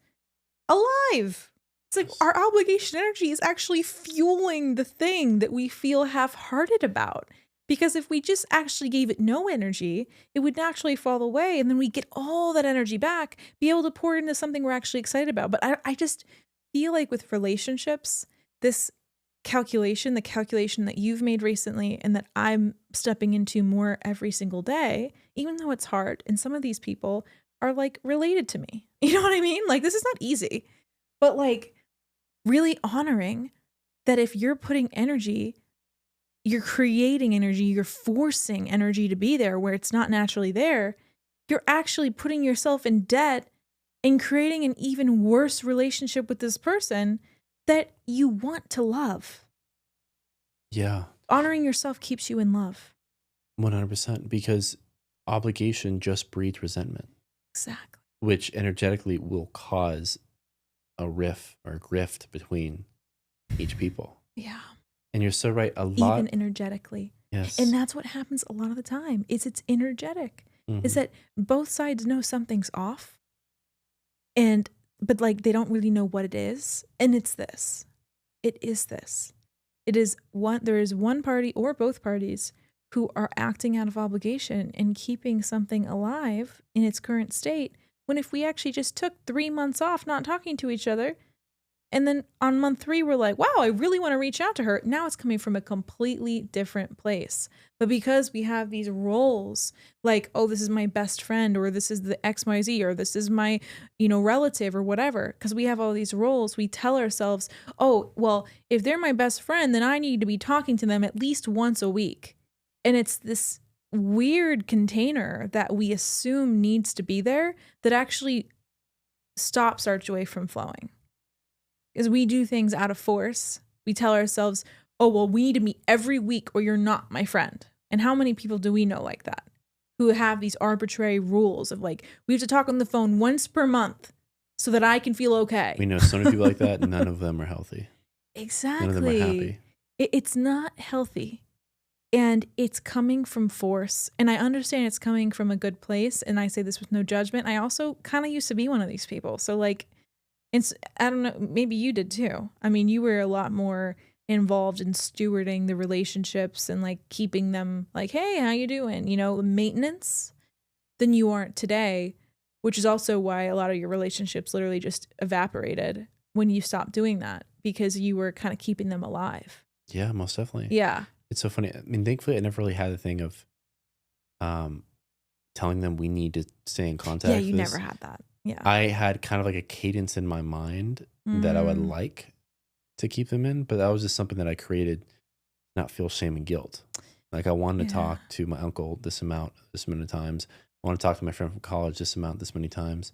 alive. It's like our obligation energy is actually fueling the thing that we feel half-hearted about. Because if we just actually gave it no energy, it would naturally fall away, and then we get all that energy back, be able to pour it into something we're actually excited about. But I just feel like with relationships, this calculation, the calculation that you've made recently and that I'm stepping into more every single day, even though it's hard. And some of these people are like related to me. You know what I mean? Like, this is not easy, but like really honoring that if you're putting energy, you're creating energy, you're forcing energy to be there where it's not naturally there, you're actually putting yourself in debt and creating an even worse relationship with this person that you want to love. Yeah. Honoring yourself keeps you in love. 100%. Because obligation just breeds resentment. Exactly. Which energetically will cause a rift or grift between each people. Yeah. And you're so right. A lot. Even energetically. Yes. And that's what happens a lot of the time is it's energetic. Mm-hmm. Is that both sides know something's off. But like they don't really know what it is. And it's this. It is this. It is there is one party or both parties who are acting out of obligation and keeping something alive in its current state. When if we actually just took 3 months off not talking to each other, and then on month 3, we're like, wow, I really want to reach out to her. Now it's coming from a completely different place. But because we have these roles, like, oh, this is my best friend, or this is the XYZ, or this is my, relative or whatever. Because we have all these roles, we tell ourselves, oh, well, if they're my best friend, then I need to be talking to them at least once a week. And it's this weird container that we assume needs to be there that actually stops our joy from flowing. Is we do things out of force. We tell ourselves, oh, well, we need to meet every week or you're not my friend. And how many people do we know like that? Who have these arbitrary rules of like, we have to talk on the phone once per month so that I can feel okay. We know so many people like that, and none of them are healthy. Exactly. None of them are happy. It's not healthy. And it's coming from force. And I understand it's coming from a good place. And I say this with no judgment. I also kind of used to be one of these people. So like, I don't know, maybe you did too. I mean, you were a lot more involved in stewarding the relationships and like keeping them like, hey, how you doing? Maintenance than you aren't today, which is also why a lot of your relationships literally just evaporated when you stopped doing that because you were kind of keeping them alive. Yeah, most definitely. Yeah. It's so funny. I mean, thankfully, I never really had the thing of telling them we need to stay in contact. Yeah, you never had that. Yeah. I had kind of like a cadence in my mind that I would like to keep them in, but that was just something that I created to not feel shame and guilt. Like I wanted to talk to my uncle this many times. I want to talk to my friend from college this many times.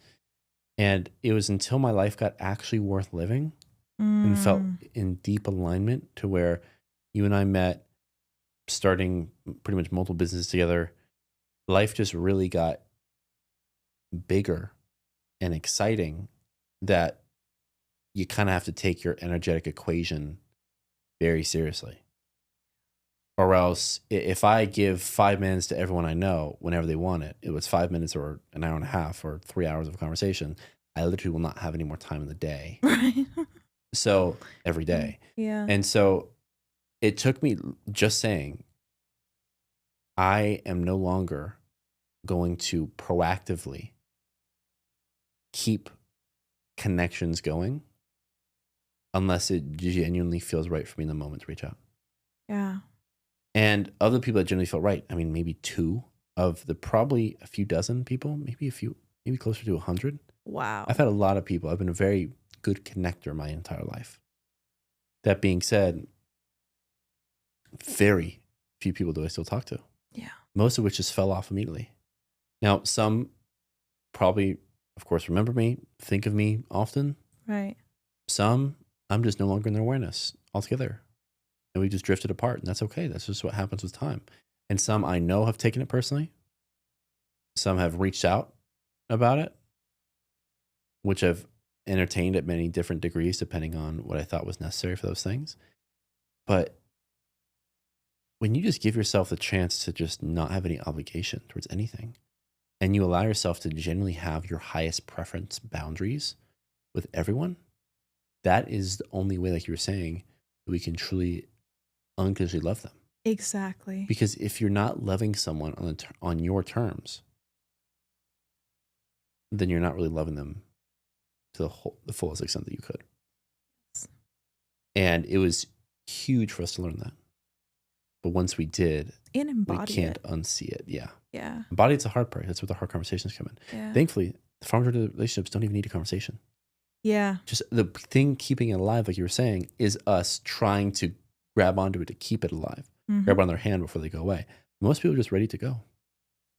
And it was until my life got actually worth living and felt in deep alignment to where you and I met, starting pretty much multiple businesses together. Life just really got bigger and exciting that you kind of have to take your energetic equation very seriously. Or else if I give 5 minutes to everyone I know whenever they want it, it was 5 minutes or an hour and a half or 3 hours of conversation, I literally will not have any more time in the day. Right. So every day. Yeah. And so it took me just saying, I am no longer going to proactively keep connections going unless it genuinely feels right for me in the moment to reach out. Yeah. And other people that generally felt right, I mean, maybe 2 of the probably a few dozen people, maybe closer to 100. Wow. I've had a lot of people. I've been a very good connector my entire life. That being said, very few people do I still talk to. Yeah. Most of which just fell off immediately. Now, some probably, of course, remember me, think of me often. Right. Some, I'm just no longer in their awareness altogether. And we just drifted apart, and that's okay. That's just what happens with time. And some I know have taken it personally. Some have reached out about it, which I've entertained at many different degrees, depending on what I thought was necessary for those things. But when you just give yourself the chance to just not have any obligation towards anything, and you allow yourself to genuinely have your highest preference boundaries with everyone, that is the only way, like you were saying, that we can truly unconditionally love them. Exactly. Because if you're not loving someone on your terms, then you're not really loving them to the fullest extent that you could. And it was huge for us to learn that. But once we did, And we embody can't it. unsee it. Yeah. Yeah. Embody, it's a hard part. That's where the hard conversations come in. Yeah. Thankfully, the far majority of relationships don't even need a conversation. Yeah. Just the thing keeping it alive, like you were saying, is us trying to grab onto it to keep it alive. Grab on their hand before they go away. Most people are just ready to go.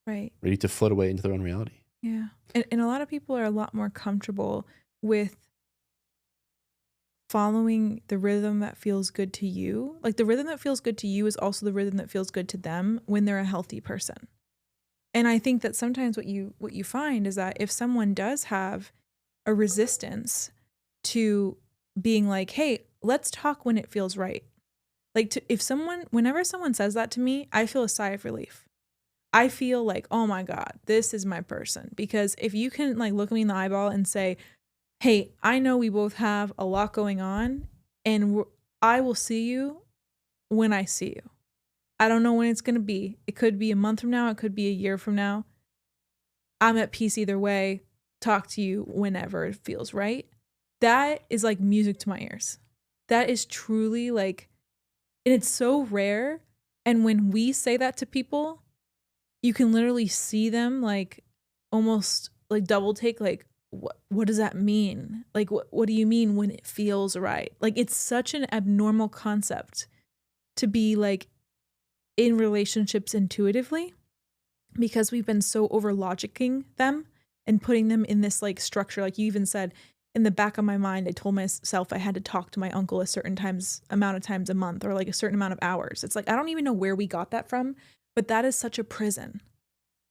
Right. Ready to float away into their own reality. Yeah. And a lot of people are a lot more comfortable with following the rhythm that feels good to you. Like the rhythm that feels good to you is also the rhythm that feels good to them when they're a healthy person. And I think that sometimes what you find is that if someone does have a resistance to being like, hey, let's talk when it feels right. Like whenever someone says that to me, I feel a sigh of relief. I feel like, oh my God, this is my person. Because if you can like look me in the eyeball and say, hey, I know we both have a lot going on and I will see you when I see you. I don't know when it's going to be. It could be a month from now. It could be a year from now. I'm at peace either way. Talk to you whenever it feels right. That is like music to my ears. That is truly like, and it's so rare. And when we say that to people, you can literally see them like almost like double take, like, what does that mean? Like, what do you mean when it feels right? Like, it's such an abnormal concept to be like in relationships intuitively because we've been so over logicking them and putting them in this like structure. Like you even said, in the back of my mind, I told myself I had to talk to my uncle a certain amount of times a month or like a certain amount of hours. It's like, I don't even know where we got that from, but that is such a prison.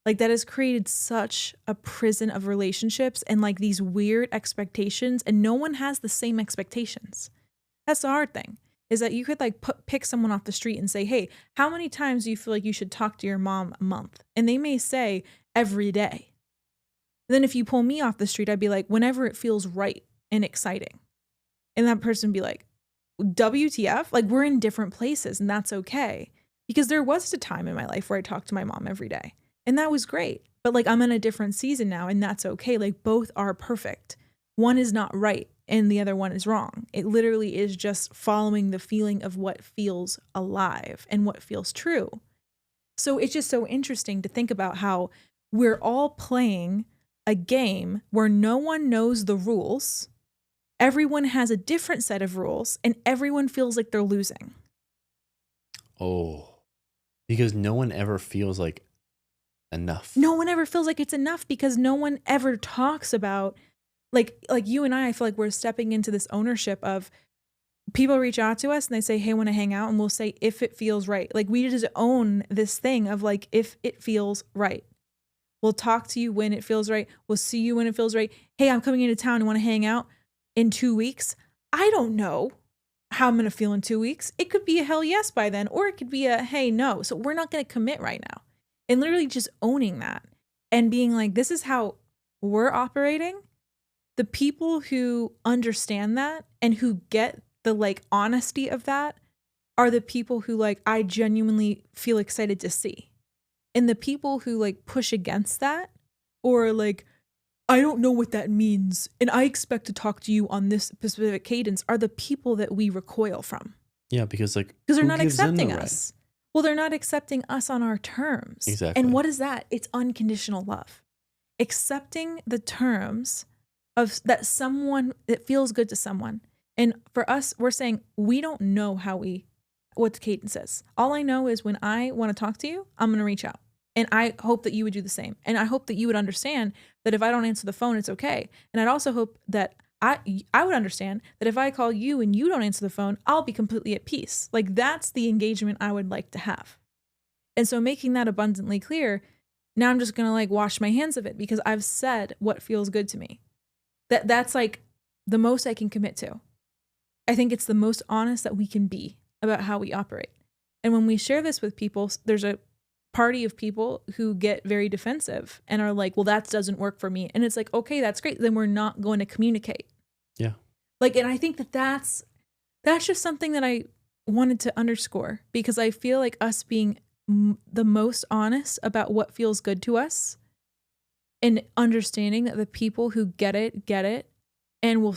Like that has created such a prison of relationships and like these weird expectations, and no one has the same expectations. That's the hard thing, is that you could like pick someone off the street and say, hey, how many times do you feel like you should talk to your mom a month? And they may say every day. And then if you pull me off the street, I'd be like, whenever it feels right and exciting. And that person would be like, WTF? Like we're in different places and that's okay. Because there was a time in my life where I talked to my mom every day. And that was great. But like I'm in a different season now and that's okay. Like both are perfect. One is not right and the other one is wrong. It literally is just following the feeling of what feels alive and what feels true. So it's just so interesting to think about how we're all playing a game where no one knows the rules. Everyone has a different set of rules and everyone feels like they're losing. Oh, because no one ever feels like enough. No one ever feels like it's enough because no one ever talks about like you and I feel like we're stepping into this ownership of people reach out to us and they say, hey, I want to hang out, and we'll say if it feels right. Like we just own this thing of like if it feels right. We'll talk to you when it feels right. We'll see you when it feels right. Hey, I'm coming into town and want to hang out in 2 weeks. I don't know how I'm going to feel in 2 weeks. It could be a hell yes by then, or it could be a hey, no. So we're not going to commit right now. And literally just owning that and being like, this is how we're operating. The people who understand that and who get the like honesty of that are the people who like I genuinely feel excited to see. And the people who like push against that or like, I don't know what that means and I expect to talk to you on this specific cadence are the people that we recoil from. Yeah, because they're not accepting us. Well, they're not accepting us on our terms. Exactly. And what is that? It's unconditional love. Accepting the terms of that someone, it feels good to someone. And for us, we're saying we don't know what the cadence is. All I know is when I want to talk to you, I'm going to reach out. And I hope that you would do the same. And I hope that you would understand that if I don't answer the phone, it's okay. And I'd also hope that I would understand that if I call you and you don't answer the phone, I'll be completely at peace. Like that's the engagement I would like to have. And so making that abundantly clear, now I'm just going to like wash my hands of it because I've said what feels good to me. That's like the most I can commit to. I think it's the most honest that we can be about how we operate. And when we share this with people, there's a party of people who get very defensive and are like, well, that doesn't work for me. And it's like, okay, that's great. Then we're not going to communicate. Yeah. Like, and I think that's just something that I wanted to underscore because I feel like us being the most honest about what feels good to us and understanding that the people who get it and will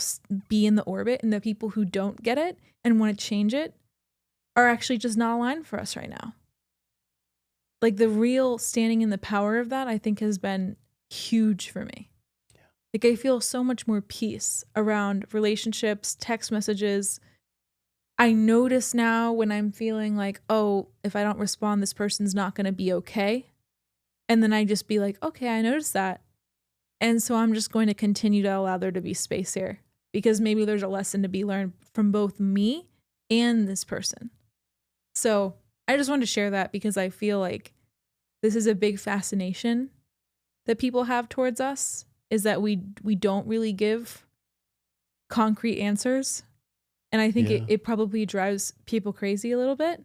be in the orbit and the people who don't get it and want to change it are actually just not aligned for us right now. Like the real standing in the power of that, I think, has been huge for me. Yeah. Like I feel so much more peace around relationships, text messages. I notice now when I'm feeling like, oh, if I don't respond, this person's not going to be okay. And then I just be like, okay, I noticed that. And so I'm just going to continue to allow there to be space here because maybe there's a lesson to be learned from both me and this person. So I just wanted to share that because I feel like this is a big fascination that people have towards us, is that we don't really give concrete answers. And I think it probably drives people crazy a little bit,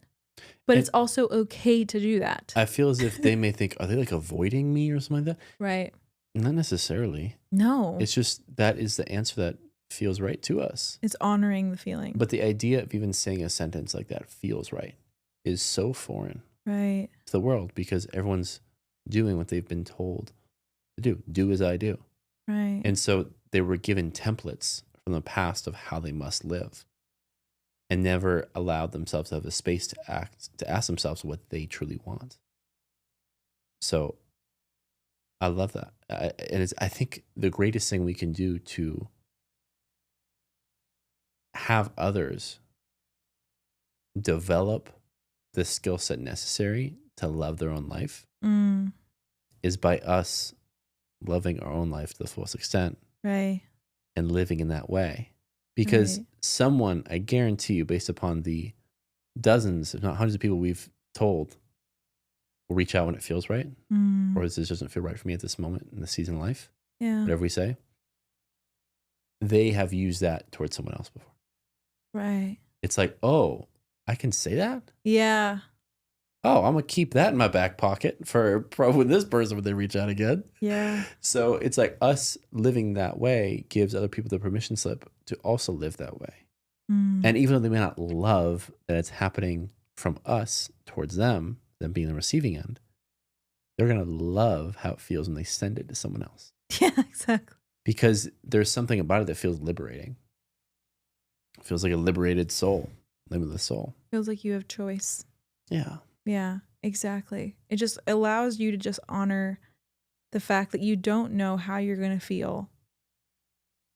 but it's also okay to do that. I feel as if they may think, are they like avoiding me or something like that? Right. Not necessarily. No. It's just that is the answer that feels right to us. It's honoring the feeling. But the idea of even saying a sentence like that feels right is so foreign to the world because everyone's doing what they've been told to do. Do as I do. Right. And so they were given templates from the past of how they must live and never allowed themselves to have the space to ask themselves what they truly want. So I love that. I think the greatest thing we can do to have others develop the skill set necessary to love their own life is by us loving our own life to the fullest extent. Right. And living in that way. Because someone, I guarantee you, based upon the dozens, if not hundreds of people we've told, will reach out when it feels right. Or this doesn't feel right for me at this moment in the season of life. Yeah. Whatever we say. They have used that towards someone else before. Right. It's like, oh, I can say that? Yeah. Oh, I'm going to keep that in my back pocket for probably this person when they reach out again. Yeah. So it's like us living that way gives other people the permission slip to also live that way. And even though they may not love that it's happening from us towards them being the receiving end, they're going to love how it feels when they send it to someone else. Yeah, exactly. Because there's something about it that feels liberating. It feels like a liberated soul, limitless soul. Feels like you have choice. Yeah. Yeah, exactly. It just allows you to just honor the fact that you don't know how you're going to feel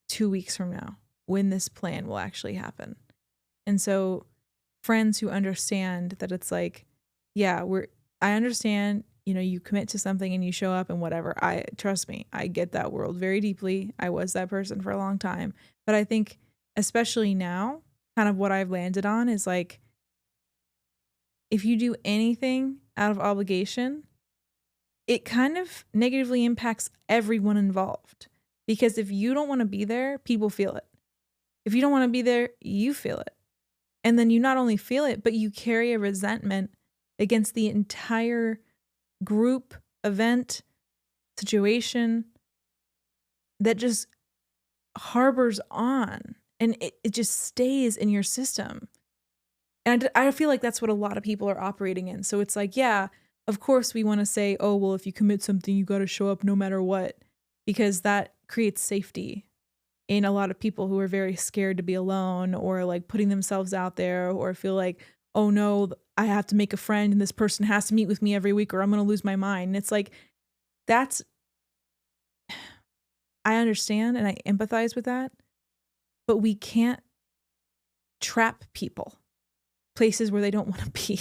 2 weeks from now when this plan will actually happen. And so friends who understand that it's like, yeah, I understand, you commit to something and you show up and whatever. Trust me, I get that world very deeply. I was that person for a long time. But I think especially now, kind of what I've landed on is like, if you do anything out of obligation, it kind of negatively impacts everyone involved. Because if you don't want to be there, people feel it. If you don't want to be there, you feel it. And then you not only feel it, but you carry a resentment against the entire group, event, situation that just harbors on. And it just stays in your system. And I feel like that's what a lot of people are operating in. So it's like, yeah, of course we want to say, oh, well, if you commit something, you got to show up no matter what, because that creates safety in a lot of people who are very scared to be alone or like putting themselves out there or feel like, oh no, I have to make a friend and this person has to meet with me every week or I'm going to lose my mind. And it's like, I understand and I empathize with that, but we can't trap people places where they don't want to be.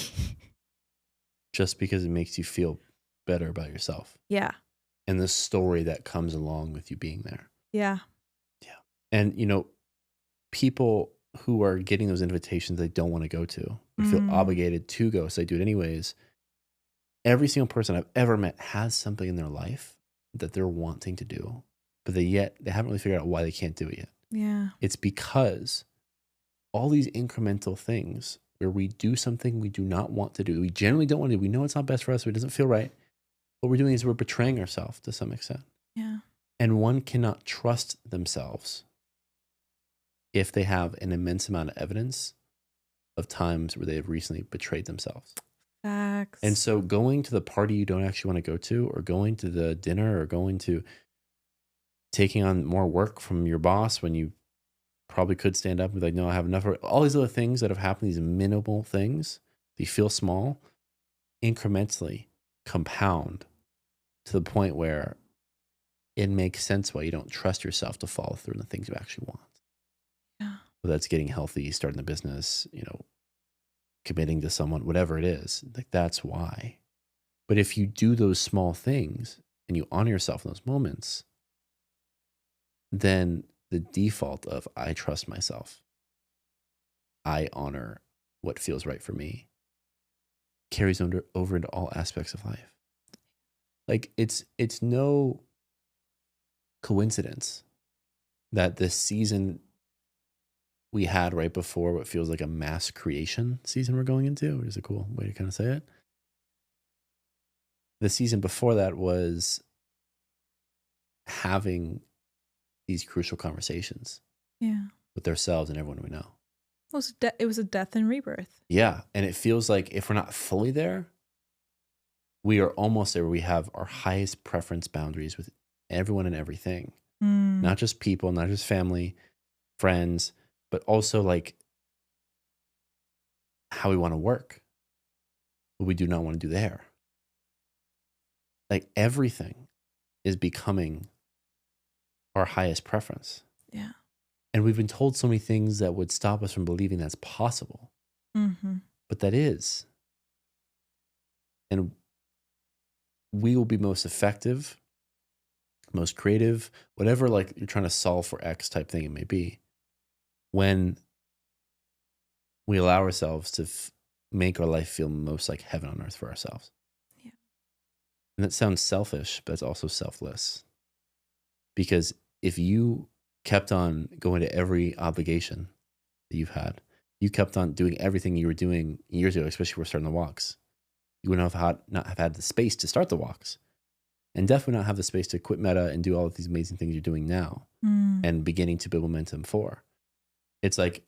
Just because it makes you feel better about yourself. Yeah. And the story that comes along with you being there. Yeah. Yeah. And, people who are getting those invitations they don't want to go to or feel obligated to go, so they do it anyways. Every single person I've ever met has something in their life that they're wanting to do, but they haven't really figured out why they can't do it yet. Yeah. It's because all these incremental things where we do something we do not want to do, we generally don't want to do, we know it's not best for us, so it doesn't feel right. What we're doing is we're betraying ourselves to some extent. Yeah. And one cannot trust themselves if they have an immense amount of evidence of times where they have recently betrayed themselves. Facts. And so going to the party you don't actually want to go to, or going to the dinner, or going to taking on more work from your boss when you probably could stand up and be like, no, I have enough. All these other things that have happened, these minimal things, they feel small, incrementally compound to the point where it makes sense why you don't trust yourself to follow through on the things you actually want. Yeah. Whether that's getting healthy, starting a business, committing to someone, whatever it is, like that's why. But if you do those small things and you honor yourself in those moments, then the default of I trust myself, I honor what feels right for me, carries over into all aspects of life. Like it's no coincidence that this season we had right before what feels like a mass creation season we're going into, which is a cool way to kind of say it. The season before that was having these crucial conversations with ourselves and everyone we know. It was a death and rebirth. Yeah. And it feels like if we're not fully there, we are almost there where we have our highest preference boundaries with everyone and everything. Not just people, not just family, friends, but also like how we want to work, what we do not want to do there. Like everything is becoming our highest preference. Yeah. And we've been told so many things that would stop us from believing that's possible. But that is. And we will be most effective, most creative, whatever like you're trying to solve for X type thing it may be, when we allow ourselves to make our life feel most like heaven on earth for ourselves. Yeah. And that sounds selfish, but it's also selfless. Because if you kept on going to every obligation that you've had, you kept on doing everything you were doing years ago, especially if we're starting the walks, you wouldn't not have had the space to start the walks, and definitely not have the space to quit Meta and do all of these amazing things you're doing now and beginning to build momentum for. It's like,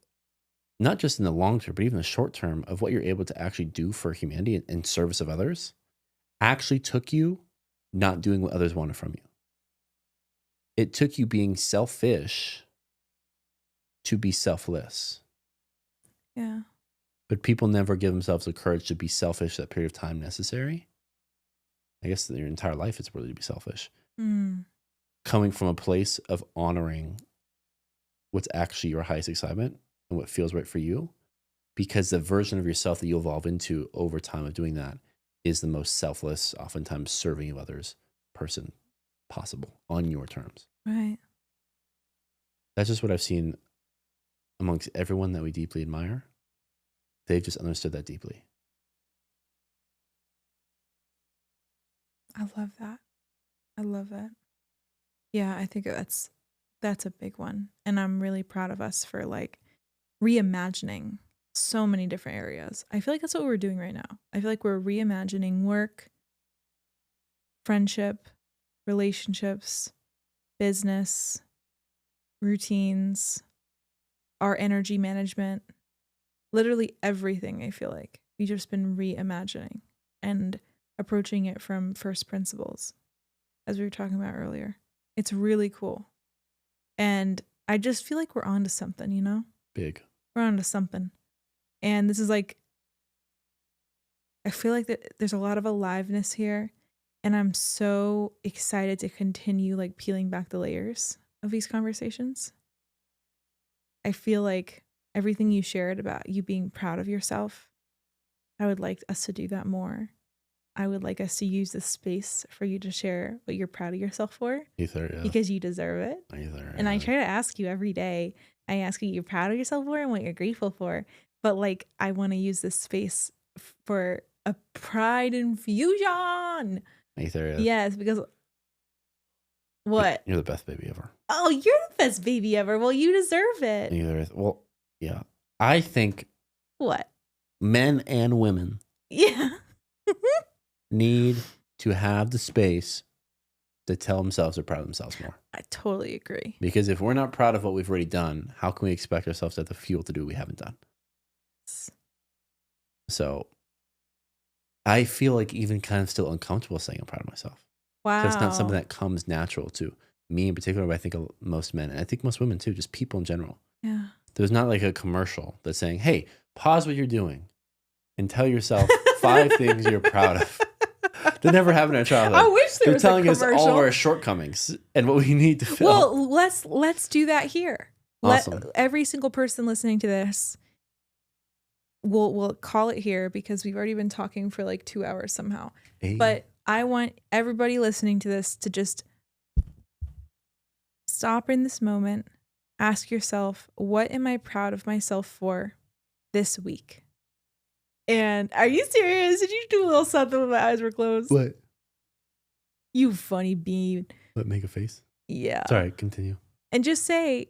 not just in the long term, but even the short term of what you're able to actually do for humanity in service of others actually took you not doing what others wanted from you. It took you being selfish to be selfless. Yeah. But people never give themselves the courage to be selfish that period of time necessary. I guess in your entire life, it's really to be selfish. Coming from a place of honoring what's actually your highest excitement and what feels right for you, because the version of yourself that you evolve into over time of doing that is the most selfless, oftentimes serving of others person possible on your terms. Right. That's just what I've seen amongst everyone that we deeply admire. They've just understood that deeply. I love that. I love that. Yeah, I think that's a big one. And I'm really proud of us for like reimagining so many different areas. I feel like that's what we're doing right now. I feel like we're reimagining work, friendship, relationships, business, routines, our energy management, literally everything. I feel like we've just been reimagining and approaching it from first principles, as we were talking about earlier. It's really cool. And I just feel like we're onto something, you know? Big. We're onto something. And this is like, I feel like that there's a lot of aliveness here. And I'm so excited to continue like peeling back the layers of these conversations. I feel like everything you shared about you being proud of yourself, I would like us to do that more. I would like us to use this space for you to share what you're proud of yourself for. Ether, yeah. Because you deserve it. Ether, and I try to ask you every day. I ask you what you're proud of yourself for and what you're grateful for. But like, I want to use this space for a pride infusion. Ether, yeah. Yes, because what? You're the best baby ever. Oh, you're the best baby ever. Well, you deserve it. Ether, well, yeah. I think What? men and women Yeah. need to have the space to tell themselves they're proud of themselves more. I totally agree. Because if we're not proud of what we've already done, how can we expect ourselves to have the fuel to do what we haven't done? So I feel like even kind of still uncomfortable saying I'm proud of myself. Wow. So it's not something that comes natural to me in particular, but I think most men, and I think most women too, just people in general. Yeah. There's not like a commercial that's saying, hey, pause what you're doing and tell yourself 5 things you're proud of. That never happened in our childhood. I wish there They're was telling a us commercial. all of our shortcomings and what we need to fill. Well, let's do that here. Awesome. Every single person listening to this, we'll call it here because we've already been talking for like 2 hours somehow. Hey. But I want everybody listening to this to just stop in this moment. Ask yourself, what am I proud of myself for this week? And are you serious? Did you do a little something when my eyes were closed? What? You funny bean. What, make a face? Yeah. Sorry, continue. And just say,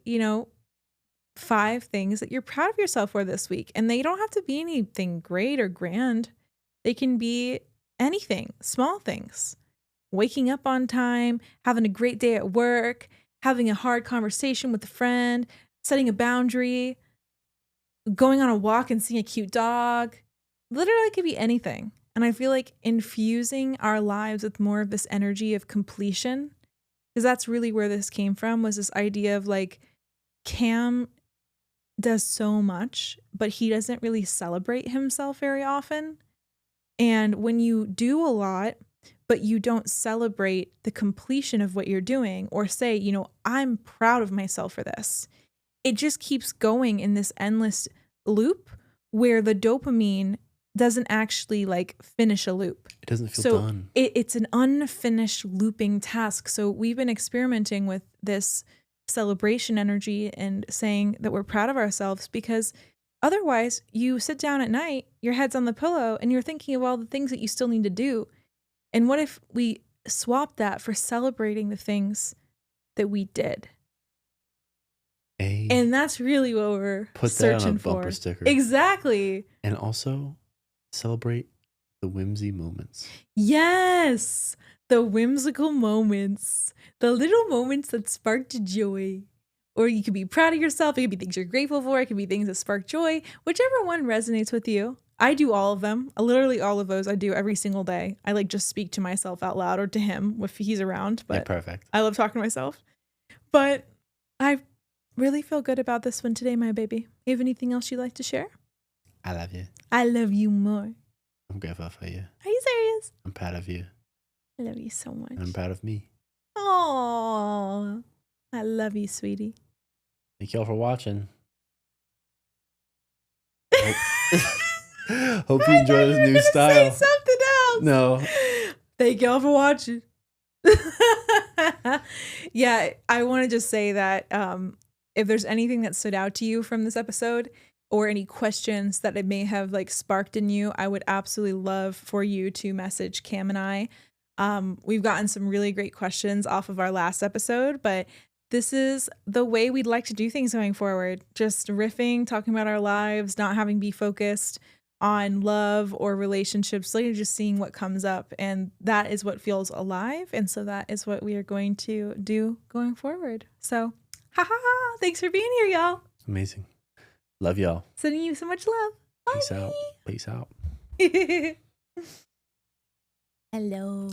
5 things that you're proud of yourself for this week. And they don't have to be anything great or grand. They can be anything, small things. Waking up on time, having a great day at work, having a hard conversation with a friend, setting a boundary, going on a walk and seeing a cute dog. Literally, it could be anything. And I feel like infusing our lives with more of this energy of completion, because that's really where this came from, was this idea of like, Cam does so much, but he doesn't really celebrate himself very often. And when you do a lot, but you don't celebrate the completion of what you're doing or say, I'm proud of myself for this, it just keeps going in this endless loop where the dopamine doesn't actually like finish a loop. It doesn't feel done. It's an unfinished looping task. So we've been experimenting with this celebration energy and saying that we're proud of ourselves, because otherwise you sit down at night, your head's on the pillow, and you're thinking of all the things that you still need to do. And what if we swap that for celebrating the things that we did? And that's really what we're searching for. Bumper sticker. Exactly. And also celebrate the whimsy moments. Yes. The whimsical moments. The little moments that sparked joy. Or you could be proud of yourself. It could be things you're grateful for. It could be things that spark joy. Whichever one resonates with you. I do all of them. Literally all of those I do every single day. I like just speak to myself out loud, or to him if he's around. But yeah, perfect. I love talking to myself. But I really feel good about this one today, my baby. You have anything else you'd like to share? I love you. I love you more. I'm grateful for you. Are you serious? I'm proud of you. I love you so much. And I'm proud of me. Oh, I love you, sweetie. Thank y'all for watching. Hope you enjoy this new style. Say something else. No. Thank y'all for watching. Yeah, I want to just say that if there's anything that stood out to you from this episode, or any questions that it may have like sparked in you, I would absolutely love for you to message Cam and I. We've gotten some really great questions off of our last episode, but this is the way we'd like to do things going forward. Just riffing, talking about our lives, not having to be focused on love or relationships, like just seeing what comes up. And that is what feels alive. And so that is what we are going to do going forward. So, thanks for being here, y'all. Amazing. Love y'all. Sending you so much love. Peace out. Peace out. Hello.